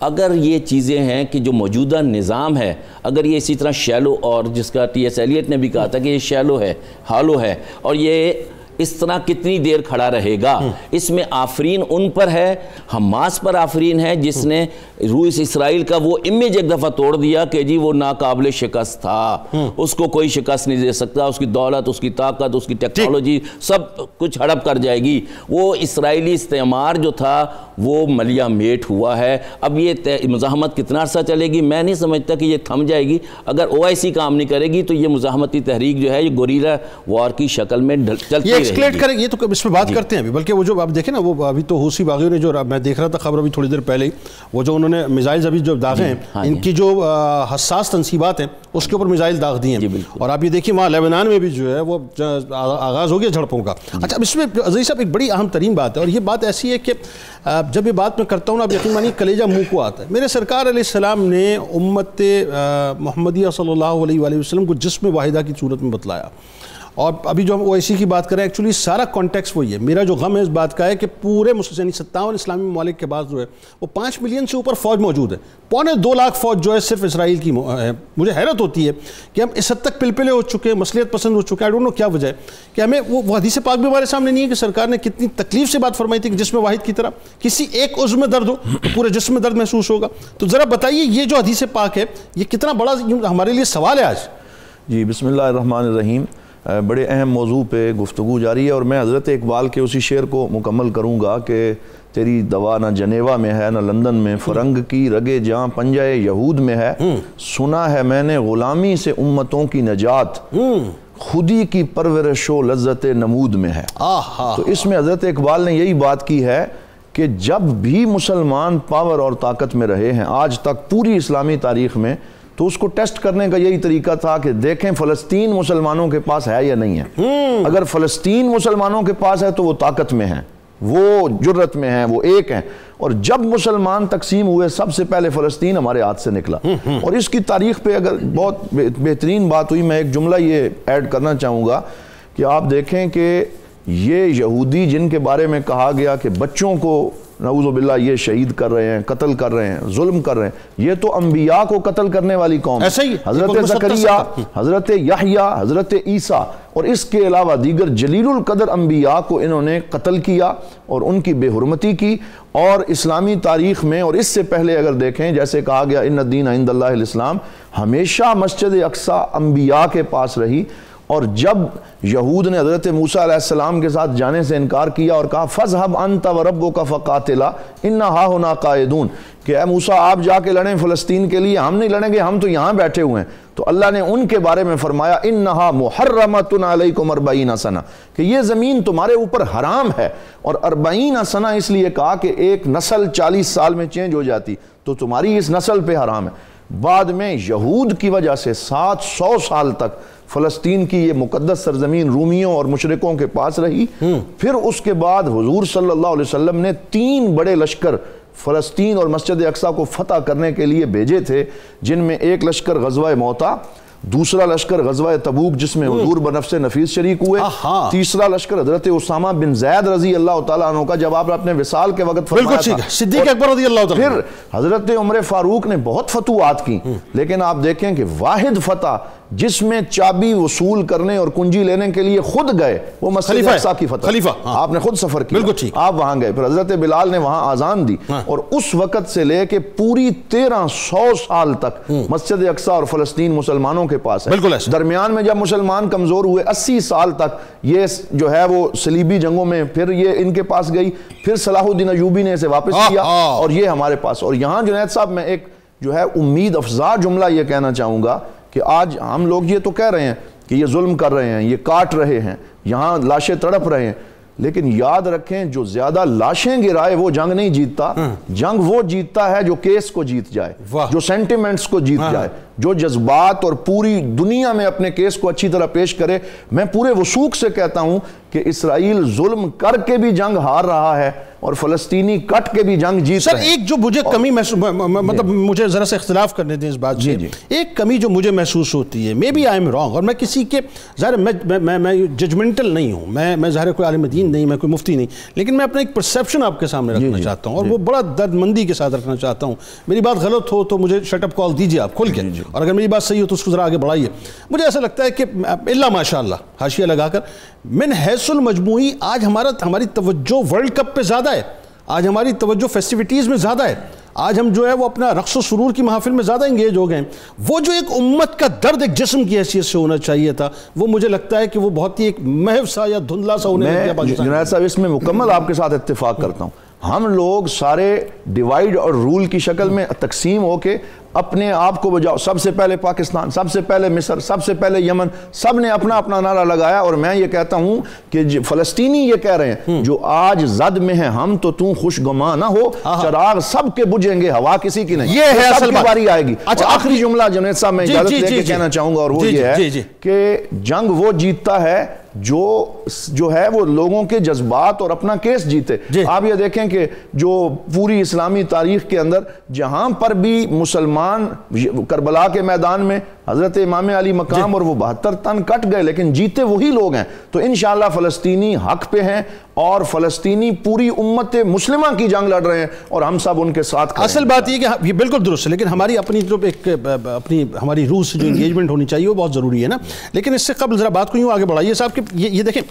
اگر یہ چیزیں ہیں کہ جو موجودہ نظام ہے, اگر یہ اسی طرح شیلو, اور جس کا T.S. ایلیٹ نے بھی کہا تھا کہ یہ شیلو ہے, ہالو ہے, اور یہ اس طرح کتنی دیر کھڑا رہے گا. اس میں آفرین ان پر ہے, حماس پر آفرین ہے, جس نے روس اسرائیل کا وہ امیج ایک دفعہ توڑ دیا کہ جی وہ ناقابل شکست تھا, اس کو کوئی شکست نہیں دے سکتا, اس کی دولت, اس کی طاقت, اس کی ٹیکنالوجی سب کچھ ہڑپ کر جائے گی. وہ اسرائیلی استعمار جو تھا وہ ملیا میٹ ہوا ہے. اب یہ مزاحمت کتنا عرصہ چلے گی, میں نہیں سمجھتا کہ یہ تھم جائے گی. اگر OIC کام نہیں کرے گی تو یہ مزاحمتی تحریک جو ہے یہ گوریلا وار کی شکل میں چلتی رہے گی. کریں, یہ تو اس پہ بات کرتے ہیں ابھی, بلکہ وہ جو آپ دیکھیں نا, وہ ابھی تو حوثی باغیوں نے جو, میں دیکھ رہا تھا خبر ابھی تھوڑی دیر پہلے ہی, وہ جو انہوں نے میزائلز ابھی جو داغے ہیں, ان کی جو حساس تنصیبات ہیں اس کے اوپر میزائل داغ دیے ہیں. اور آپ یہ دیکھیں وہاں لیبنان میں بھی جو ہے وہ آغاز ہو گیا جھڑپوں کا. اچھا, اب اس میں عزیز صاحب ایک بڑی اہم ترین بات ہے, اور یہ بات ایسی ہے کہ جب یہ بات میں کرتا ہوں نا, آپ یقین مانیے کلیجہ منہ کو آتا ہے. میرے سرکار علیہ السلام نے امت محمدیہ صلی اللہ علیہ وآلہ وسلم کو جسم واحدہ کی صورت میں بتلایا. اور ابھی جو ہم OIC کی بات کریں, ایکچولی سارا کانٹیکس وہی ہے. میرا جو غم ہے اس بات کا ہے کہ پورے یعنی 57 اسلامی ممالک کے بعد جو ہے وہ 5 ملین سے اوپر فوج موجود ہے, 2.25 لاکھ فوج جو ہے صرف اسرائیل کی ہے. مجھے حیرت ہوتی ہے کہ ہم اس حد تک پلپلے ہو چکے ہیں, مصلحت پسند ہو چکے ہیں. I don't know کیا وجہ ہے کہ ہمیں وہ حدیث پاک بھی ہمارے سامنے نہیں ہے کہ سرکار نے کتنی تکلیف سے بات فرمائی تھی کہ جسم واحد کی طرح کسی ایک عضو میں درد ہو تو پورے جسم میں درد محسوس ہوگا. تو ذرا بتائیے یہ جو حدیث پاک ہے یہ کتنا بڑا ہمارے لیے سوال ہے آج. جی, بسم اللہ الرحمن الرحیم. بڑے اہم موضوع پہ گفتگو جاری ہے, اور میں حضرت اقبال کے اسی شعر کو مکمل کروں گا کہ تیری دوا نہ جنیوا میں ہے نہ لندن میں, فرنگ کی رگے جہاں پنجہ یہود میں ہے, سنا ہے میں نے غلامی سے امتوں کی نجات, خودی کی پرورش و لذت نمود میں ہے. تو اس میں حضرت اقبال نے یہی بات کی ہے کہ جب بھی مسلمان پاور اور طاقت میں رہے ہیں آج تک پوری اسلامی تاریخ میں, تو اس کو ٹیسٹ کرنے کا یہی طریقہ تھا کہ دیکھیں فلسطین مسلمانوں کے پاس ہے یا نہیں ہے. اگر فلسطین مسلمانوں کے پاس ہے تو وہ طاقت میں ہیں, وہ جرت میں ہیں, وہ ایک ہیں. اور جب مسلمان تقسیم ہوئے سب سے پہلے فلسطین ہمارے ہاتھ سے نکلا. اور اس کی تاریخ پہ اگر بہت بہترین بات ہوئی, میں ایک جملہ یہ ایڈ کرنا چاہوں گا کہ آپ دیکھیں کہ یہ یہودی جن کے بارے میں کہا گیا کہ بچوں کو نعوذ باللہ یہ شہید کر رہے ہیں، قتل کر رہے ہیں، ظلم کر رہے ہیں، یہ تو انبیاء کو قتل کرنے والی قوم ہے۔ حضرت زکریا، حضرت یحییٰ، حضرت عیسیٰ اور اس کے علاوہ دیگر جلیل القدر انبیاء کو انہوں نے قتل کیا اور ان کی بے حرمتی کی۔ اور اسلامی تاریخ میں اور اس سے پہلے اگر دیکھیں، جیسے کہا گیا ان الدین عند اللہ الاسلام، ہمیشہ مسجد اقصیٰ انبیاء کے پاس رہی، اور جب یہود نے حضرت موسیٰ علیہ السلام کے ساتھ جانے سے انکار کیا اور کہا فَاذْهَبْ أَنْتَ وَرَبُّكَ فَقَاتِلَا إِنَّا هَاهُنَا قَاعِدُونَ کہ اے موسیٰ آپ جا کے لڑیں فلسطین کے لیے، ہم نہیں لڑیں گے، ہم تو یہاں بیٹھے ہوئے ہیں۔ تو اللہ نے ان کے بارے میں فرمایا إِنَّهَا مُحَرَّمَةٌ عَلَيْكُمْ 40 سنہ کہ یہ زمین تمہارے اوپر حرام ہے، اور 40 سنہ اس لیے کہا کہ ایک نسل 40 سال میں چینج ہو جاتی تو تمہاری اس نسل پہ حرام ہے۔ بعد میں یہود کی وجہ سے 700 سال تک فلسطین کی یہ مقدس سرزمین رومیوں اور مشرکوں کے پاس رہی۔ پھر اس کے بعد حضور صلی اللہ علیہ وسلم نے 3 بڑے لشکر فلسطین اور مسجد اقصیٰ کو فتح کرنے کے لیے بھیجے تھے، جن میں ایک لشکر غزوہ موتا، دوسرا لشکر غزوہ تبوک جس میں حضور بنفس نفیس شریک ہوئے، تیسرا لشکر حضرت اسامہ بن زید رضی اللہ تعالیٰ عنہ کا جب آپ اپنے وصال کے وقت فرمایا تھا، صدیق اکبر رضی اللہ تعالیٰ، پھر حضرت عمر فاروق نے بہت فتوحات کی، لیکن آپ دیکھیں کہ واحد فتح جس میں چابی وصول کرنے اور کنجی لینے کے لیے خود گئے وہ مسجد اقصیٰ کی فتح، آپ نے خود سفر کیا، آپ وہاں گئے، پھر حضرت بلال نے وہاں آذان دی، اور اس وقت سے لے کے پوری 1300 سال تک مسجد اقصیٰ اور فلسطین مسلمانوں کے پاس ہے۔ درمیان میں جب مسلمان کمزور ہوئے 80 سال تک یہ جو ہے وہ صلیبی جنگوں میں پھر یہ ان کے پاس گئی، پھر صلاح الدین ایوبی نے اسے واپس کیا اور یہ ہمارے پاس۔ اور یہاں جنید صاحب میں ایک جو ہے امید افزا جملہ یہ کہنا چاہوں گا کہ آج ہم لوگ یہ تو کہہ رہے ہیں کہ یہ ظلم کر رہے ہیں، یہ کاٹ رہے ہیں، یہاں لاشیں تڑپ رہے ہیں، لیکن یاد رکھیں جو زیادہ لاشیں گرائے وہ جنگ نہیں جیتتا، جنگ وہ جیتتا ہے جو کیس کو جیت جائے، جو سینٹیمنٹس کو جیت جائے، جو جذبات اور پوری دنیا میں اپنے کیس کو اچھی طرح پیش کرے۔ میں پورے وثوق سے کہتا ہوں کہ اسرائیل ظلم کر کے بھی جنگ ہار رہا ہے اور فلسطینی کٹ کے بھی جنگ جیت رہے ہیں۔ سر ایک جو مجھے کمی مطلب مجھے ذرا سے اختلاف کرنے دیں اس بات سے، ایک کمی جو مجھے محسوس ہوتی ہے، maybe I am wrong, اور میں کسی کے ظاہر میں ججمنٹل نہیں ہوں، میں ظاہر کوئی عالم دین نہیں، میں کوئی مفتی نہیں، لیکن میں اپنا ایک پرسیپشن آپ کے سامنے رکھنا چاہتا ہوں اور وہ بڑا درد مندی کے ساتھ رکھنا چاہتا ہوں۔ میری بات غلط ہو تو مجھے شٹ اپ کال دیجیے آپ کھل کے، اور اگر میری بات صحیح ہو تو اس کو ذرا آگے بڑھائیے۔ مجھے ایسا لگتا ہے کہ اللہ ماشاء اللہ حاشیہ لگا کر من حیث المجموعی آج ہماری توجہ ورلڈ کپ پہ زیادہ ہے، آج ہماری توجہ فیسٹیوٹیز میں زیادہ ہے، آج ہم جو ہے وہ اپنا رقص و سرور کی محافل میں زیادہ انگیج ہو گئے ہیں۔ وہ جو ایک امت کا درد ایک جسم کی حیثیت سے ہونا چاہیے تھا، وہ مجھے لگتا ہے کہ وہ بہت ہی ایک محو سا یا دھندلا سا ہونے لگ گیا۔ جنید صاحب اس میں مکمل آپ کے ساتھ اتفاق کرتا ہوں، ہم لوگ سارے ڈیوائیڈ اور رول کی شکل میں تقسیم ہو کے اپنے آپ کو بجاؤ، سب سے پہلے پاکستان، سب سے پہلے مصر، سب سے پہلے یمن، سب نے اپنا اپنا نعرہ لگایا، اور میں یہ کہتا ہوں کہ فلسطینی یہ کہہ رہے ہیں جو آج زد میں ہیں ہم تو خوش گماں نہ ہو، چراغ سب کے بجھیں گے، ہوا کسی کی نہیں، یہ ہے اصل باری آئے گی۔ آخری جملہ جنید صاحب میں اجازت لے کے کہنا چاہوں گا، اور وہ یہ ہے کہ جنگ وہ جیتتا ہے جو ہے وہ لوگوں کے جذبات اور اپنا کیس جیتے۔ آپ یہ دیکھیں کہ جو پوری اسلامی تاریخ کے اندر جہاں پر بھی مسلمان کربلا کے میدان میں حضرت امام علی مقام اور وہ 72 تن کٹ گئے، لیکن جیتے وہی لوگ ہیں۔ تو انشاءاللہ فلسطینی حق پہ ہیں اور فلسطینی پوری امت مسلمہ کی جنگ لڑ رہے ہیں اور ہم سب ان کے ساتھ کھڑے ہیں۔ اصل بات یہ کہ یہ بالکل درست ہے، لیکن ہماری اپنی طرف اپنی ہماری روح سے جو انگیجمنٹ ہونی چاہیے وہ بہت ضروری ہے نا۔ لیکن اس سے قبل ذرا بات کو یوں آگے بڑھائیے صاحب کہ یہ دیکھیں،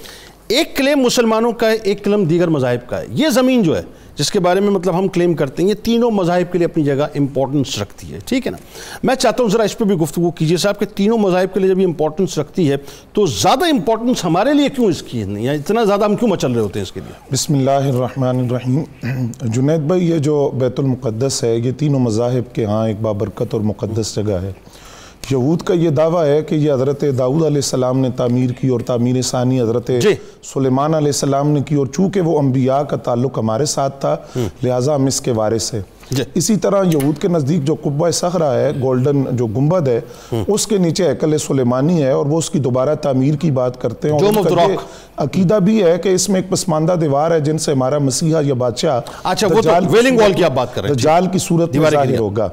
ایک کلیم مسلمانوں کا ہے، ایک کلیم دیگر مذاہب کا ہے۔ یہ زمین جو ہے جس کے بارے میں مطلب ہم کلیم کرتے ہیں، یہ تینوں مذاہب کے لیے اپنی جگہ امپورٹنس رکھتی ہے، ٹھیک ہے نا۔ میں چاہتا ہوں ذرا اس پہ بھی گفتگو کیجیے صاحب کہ تینوں مذاہب کے لیے جب یہ امپورٹنس رکھتی ہے تو زیادہ امپورٹنس ہمارے لیے کیوں اس کی نہیں ہے، اتنا زیادہ ہم کیوں مچل رہے ہوتے ہیں اس کے لیے؟ بسم اللہ الرحمن الرحیم۔ جنید بھائی، یہ جو بیت المقدس ہے یہ تینوں مذاہب کے ہاں ایک بابرکت اور مقدس جگہ ہے۔ یہود کا یہ دعویٰ ہے کہ یہ حضرت داؤد علیہ السلام نے تعمیر کی اور تعمیر ثانی حضرت سلیمان علیہ السلام نے کی، اور چونکہ وہ انبیاء کا تعلق ہمارے ساتھ تھا لہٰذا ہم اس کے وارث ہیں۔ اسی طرح یہود کے نزدیک جو قبہ صخرہ ہے، گولڈن جو گنبد ہے، اس کے نیچے ہیکل سلیمانی ہے اور وہ اس کی دوبارہ تعمیر کی بات کرتے ہیں، اور ان کا یہ عقیدہ بھی ہے کہ اس میں ایک پسماندہ دیوار ہے جن سے ہمارا مسیحا یا بادشاہ ویلنگ وال کی آپ بات کر رہے ہیں، دجال کی صورت میں ظاہر ہوگا.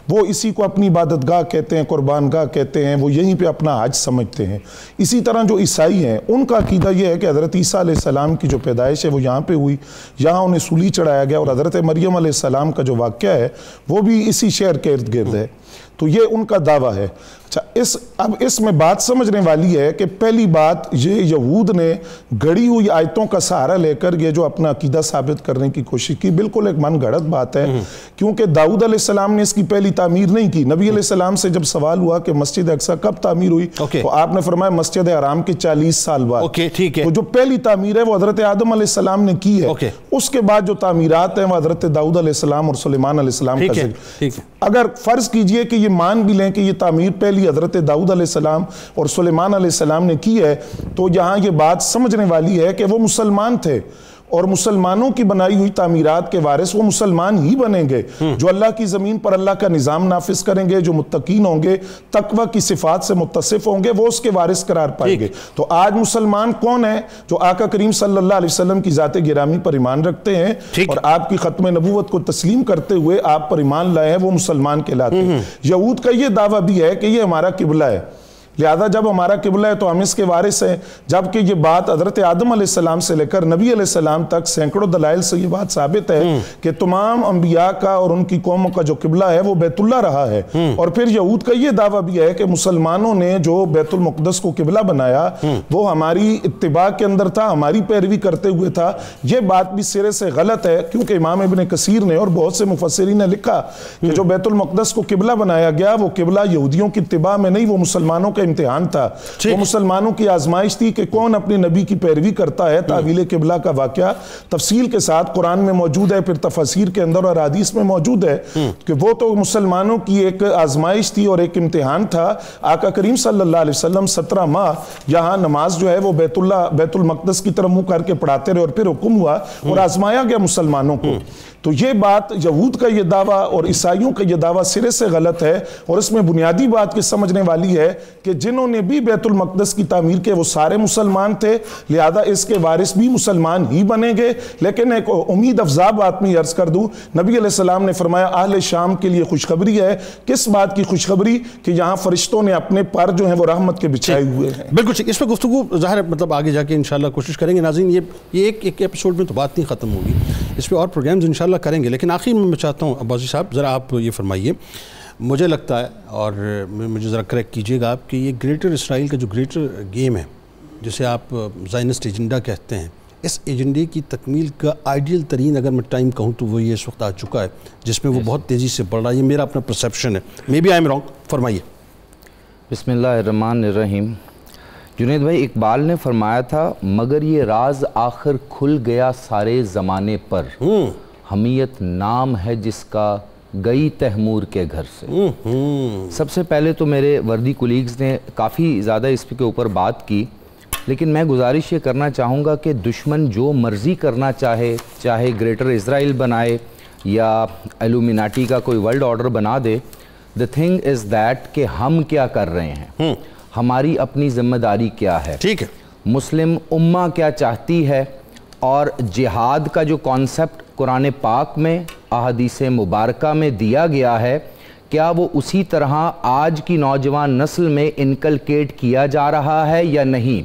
وہ اسی کو اپنی عبادتگاہ کہتے ہیں، قربان گاہ کہتے ہیں، وہ یہیں پہ اپنا حج سمجھتے ہیں. اسی طرح جو عیسائی ہیں ان کا عقیدہ یہ ہے کہ حضرت عیسیٰ علیہ السلام کی جو پیدائش ہے وہ یہاں پہ ہوئی، یہاں انہیں سولی چڑھایا گیا، اور حضرت مریم علیہ السلام کا جو واقعہ ہے وہ بھی اسی شہر کے ارد گرد ہے. تو یہ ان کا دعویٰ ہے. اچھا، اب اس میں بات سمجھنے والی ہے کہ پہلی بات یہ یہود نے گھڑی ہوئی آیتوں کا سہارا لے کر یہ جو اپنا عقیدہ ثابت کرنے کی کوشش کی، بالکل ایک من گھڑت بات ہے، کیونکہ داؤد علیہ السلام نے اس کی پہلی تعمیر نہیں کی. نبی علیہ السلام سے جب سوال ہوا کہ مسجد اقصی کب تعمیر ہوئی تو آپ نے فرمایا مسجد حرام کے 40 سال بعد. تو جو پہلی تعمیر ہے وہ حضرت آدم علیہ السلام نے کی ہے، اس کے بعد جو تعمیرات ہیں وہ حضرت داؤد علیہ السلام اور سلیمان علیہ السلام کا ذکر. اگر فرض کیجئے کہ یہ مان بھی لیں کہ یہ تعمیر پہلی حضرت داؤد علیہ السلام اور سلیمان علیہ السلام نے کی ہے، تو یہاں یہ بات سمجھنے والی ہے کہ وہ مسلمان تھے، اور مسلمانوں کی بنائی ہوئی تعمیرات کے وارث وہ مسلمان ہی بنیں گے جو اللہ کی زمین پر اللہ کا نظام نافذ کریں گے، جو متقین ہوں گے، تقوی کی صفات سے متصف ہوں گے، وہ اس کے وارث قرار پائیں گے. تو آج مسلمان کون ہیں؟ جو آقا کریم صلی اللہ علیہ وسلم کی ذات گرامی پر ایمان رکھتے ہیں اور آپ کی ختم نبوت کو تسلیم کرتے ہوئے آپ پر ایمان لائے ہیں، وہ مسلمان کہلاتے ہیں. یہود کا یہ دعویٰ بھی ہے کہ یہ ہمارا قبلہ ہے، لہذا جب ہمارا قبلہ ہے تو ہم اس کے وارث ہیں، جبکہ یہ بات حضرت آدم علیہ السلام سے لے کر نبی علیہ السلام تک سینکڑوں دلائل سے یہ بات ثابت ہے کہ تمام انبیاء کا اور ان کی قوموں کا جو قبلہ ہے وہ بیت اللہ رہا ہے. اور پھر یہود کا یہ دعویٰ بھی ہے کہ مسلمانوں نے جو بیت المقدس کو قبلہ بنایا وہ ہماری اتباع کے اندر تھا، ہماری پیروی کرتے ہوئے تھا. یہ بات بھی سرے سے غلط ہے، کیونکہ امام ابن کثیر نے اور بہت سے مفسرین نے لکھا کہ جو بیت المقدس کو قبلہ بنایا گیا وہ قبلہ یہودیوں کی اتباع میں نہیں، وہ مسلمانوں کا امتحان تھا، وہ مسلمانوں کی آزمائش تھی کہ کون اپنے نبی کی پیروی کرتا ہے. تعویل قبلہ کا واقعہ تفصیل کے ساتھ قرآن میں موجود ہے، پھر تفاسیر کے اندر اور حدیث میں موجود ہے کہ وہ تو مسلمانوں کی ایک آزمائش تھی اور ایک امتحان تھا. آقا کریم صلی اللہ علیہ وسلم 17 ماہ یہاں نماز جو ہے وہ بیت المقدس کی طرف منہ کر کے پڑھاتے رہے، اور پھر حکم ہوا اور آزمایا گیا مسلمانوں کو. تو یہ بات یہود کا یہ دعویٰ اور عیسائیوں کا یہ دعویٰ سرے سے غلط ہے، اور اس میں بنیادی بات کی سمجھنے والی ہے کہ جنہوں نے بھی بیت المقدس کی تعمیر کے وہ سارے مسلمان تھے، لہذا اس کے وارث بھی مسلمان ہی بنیں گے. لیکن ایک امید افزا بات میں عرض کر دوں، نبی علیہ السلام نے فرمایا اہل شام کے لیے خوشخبری ہے. کس بات کی خوشخبری؟ کہ یہاں فرشتوں نے اپنے پر جو ہیں وہ رحمت کے بچھائے ہوئے ہیں. بالکل ٹھیک. اس پہ گفتگو ظاہر مطلب آگے جا کے انشاءاللہ کوشش کریں گے. ناظرین یہ ایک ایپیسوڈ میں تو بات نہیں ختم ہوگی، اس پہ اور پروگرامز انشاءاللہ کریں گے. لیکن آخر میں چاہتا ہوں عباسی صاحب ذرا آپ یہ فرمائیے، مجھے لگتا ہے اور مجھے ذرا کریکٹ کیجئے گا آپ کہ یہ گریٹر اسرائیل کا جو گریٹر گیم ہے جسے آپ زائنسٹ ایجنڈا کہتے ہیں، اس ایجنڈے کی تکمیل کا آئیڈیل ترین اگر میں ٹائم کہوں تو وہ یہ اس وقت آ چکا ہے جس میں وہ بہت تیزی سے بڑھ رہا ہے. یہ میرا اپنا پرسیپشن ہے، maybe I am wrong. فرمائیے. بسم اللہ الرحمن الرحیم. جنید بھائی، اقبال نے فرمایا تھا مگر یہ راز آخر کھل گیا سارے زمانے پر، حمیت نام ہے جس کا گئی تیمور کے گھر سے. سب سے پہلے تو میرے وردی کولیگز نے کافی زیادہ اس کے اوپر بات کی، لیکن میں گزارش یہ کرنا چاہوں گا کہ دشمن جو مرضی کرنا چاہے گریٹر اسرائیل بنائے یا ایلومیناٹی کا کوئی ورلڈ آرڈر بنا دے، the thing is that کہ ہم کیا کر رہے ہیں، ہماری اپنی ذمہ داری کیا ہے، ٹھیک ہے، مسلم امہ کیا چاہتی ہے، اور جہاد کا جو کانسیپٹ قرآن پاک میں احادیث مبارکہ میں دیا گیا ہے کیا وہ اسی طرح آج کی نوجوان نسل میں انکلکیٹ کیا جا رہا ہے یا نہیں.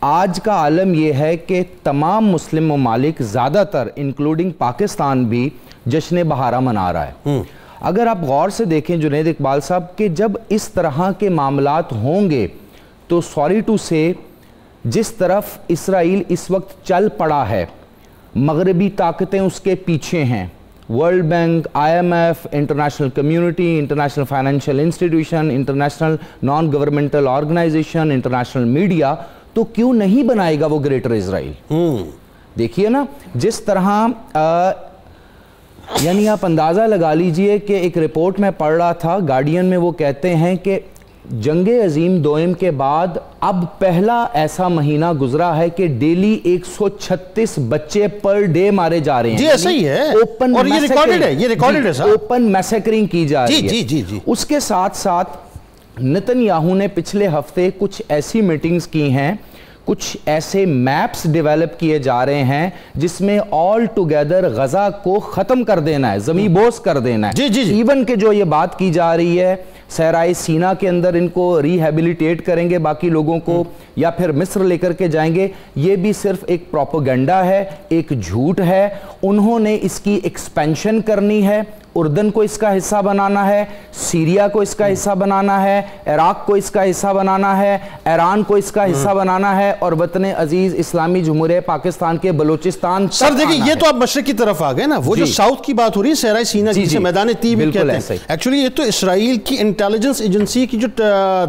آج کا عالم یہ ہے کہ تمام مسلم ممالک زیادہ تر انکلوڈنگ پاکستان بھی جشن بہارہ منا رہا ہے. اگر آپ غور سے دیکھیں جنید اقبال صاحب کہ جب اس طرح کے معاملات ہوں گے تو سوری ٹو سے جس طرف اسرائیل اس وقت چل پڑا ہے مغربی طاقتیں اس کے پیچھے ہیں، World Bank, I M F, international community, international financial institution, international non governmental organization, international media, تو کیوں نہیں بنائے گا وہ گریٹر اسرائیل؟ دیکھیے نا جس طرح یعنی آپ اندازہ لگا لیجئے کہ ایک رپورٹ میں پڑھ رہا تھا گارڈین میں، وہ کہتے ہیں کہ جنگ عظیم دوئم کے بعد اب پہلا ایسا مہینہ گزرا ہے کہ ڈیلی 136 بچے پر ڈے مارے جا رہے ہیں. جی ایسا ہی ہے اور یہ ریکارڈڈ ہے, یہ ریکارڈڈ ہے صاحب. اوپن میسیکرنگ کی جا رہی ہے. جی جی جی. اس کے ساتھ ساتھ نتن یاہو نے پچھلے ہفتے کچھ ایسی میٹنگز کی ہیں, کچھ ایسے میپس ڈیویلپ کیے جا رہے ہیں جس میں آل ٹوگیدر غزہ کو ختم کر دینا ہے, زمین بوس کر دینا ہے. ایون کہ جو یہ بات کی جا رہی ہے صحرائے سینا کے اندر ان کو ریہیبلیٹیٹ کریں گے باقی لوگوں کو, یا پھر مصر لے کر کے جائیں گے, یہ بھی صرف ایک پروپیگنڈا ہے, ایک جھوٹ ہے. انہوں نے اس کی ایکسپینشن کرنی ہے, اردن کو اس کا حصہ بنانا ہے, سیریا کو اس کا حصہ بنانا ہے, عراق کو اس کا حصہ بنانا ہے, ایران کو اس کا حصہ بنانا ہے, اور وطن عزیز اسلامی جمہوریہ پاکستان کے بلوچستان. سر دیکھیں یہ تو آپ مشرق کی طرف آ گئے نا, وہ جو ساؤتھ کی بات ہو رہی ہے صحرائے سینا جسے میدان طیب کہتے ہیں, ایکچولی یہ تو اسرائیل کی انٹیلیجنس ایجنسی کی جو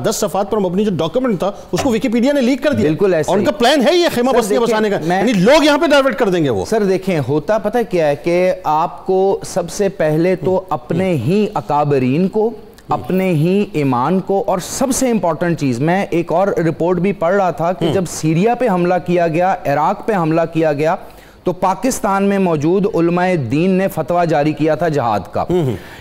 10 صفحات پر مبنی جو ڈاکیومنٹ تھا اس کو ویکیپیڈیا نے لیک کر دیا. بالکل ایسا, اور ان کا پلان ہے یہ خیمہ بستیاں بسانے کا, یعنی لوگ یہاں پہ ڈائیورٹ کر دیں گے وہ. سر دیکھیں ہوتا پتہ کیا ہے کہ آپ کو سب سے پہلے تو اپنے ہی اکابرین کو, اپنے ہی ایمان کو, اور سب سے امپورٹنٹ چیز, میں ایک اور رپورٹ بھی پڑھ رہا تھا کہ جب سیریا پہ حملہ کیا گیا, عراق پہ حملہ کیا گیا, تو پاکستان میں موجود علماء دین نے فتویٰ جاری کیا تھا جہاد کا.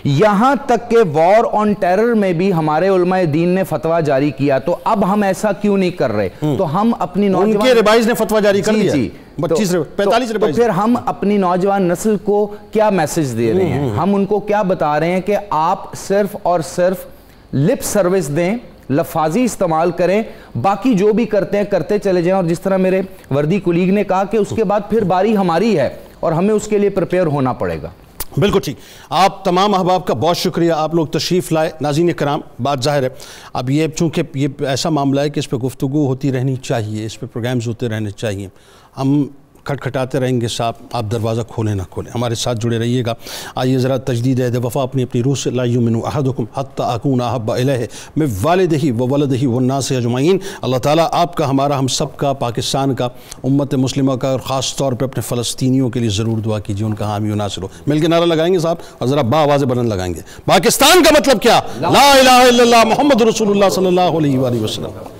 یہاں تک کہ وار آن ٹیرر میں بھی ہمارے علماء دین نے فتویٰ جاری کیا. تو اب ہم ایسا کیوں نہیں کر رہے؟ تو ہم اپنی نوجوان, ان کے ربائز نے فتویٰ جاری کر دیا, 45 تو پھر ہم اپنی نوجوان نسل کو کیا میسج دے رہے ہیں؟ ہم ان کو کیا بتا رہے ہیں کہ آپ صرف اور صرف لپ سروس دیں, لفاظی استعمال کریں, باقی جو بھی کرتے ہیں کرتے چلے جائیں. اور جس طرح میرے وردی کولیگ نے کہا کہ اس کے بعد پھر باری ہماری ہے اور ہمیں اس کے لیے پریپیئر ہونا پڑے گا. بالکل ٹھیک. آپ تمام احباب کا بہت شکریہ, آپ لوگ تشریف لائے. ناظرین کرام, بات ظاہر ہے اب یہ چونکہ یہ ایسا معاملہ ہے کہ اس پہ گفتگو ہوتی رہنی چاہیے, اس پہ پروگرامز ہوتے رہنے چاہیے. ہم کھٹکھٹاتے رہیں گے صاحب, آپ دروازہ کھولیں نہ کھولیں, ہمارے ساتھ جڑے رہیے گا. آئیے ذرا تجدید عہد وفا اپنی اپنی روح سے. لا یؤمن احدکم حتی اکون احب الیہ من والدہ وولدہ والناس اجمعین. اللہ تعالیٰ آپ کا, ہمارا, ہم سب کا, پاکستان کا, امت مسلمہ کا, اور خاص طور پہ اپنے فلسطینیوں کے لیے ضرور دعا کیجیے, ان کا حامی و ناصر ہو. مل کے نعرہ لگائیں گے صاحب, اور ذرا با آواز بلند لگائیں گے. پاکستان کا مطلب کیا؟ لا الہ الا اللہ محمد رسول اللہ صلی اللہ علیہ وآلہ وسلم.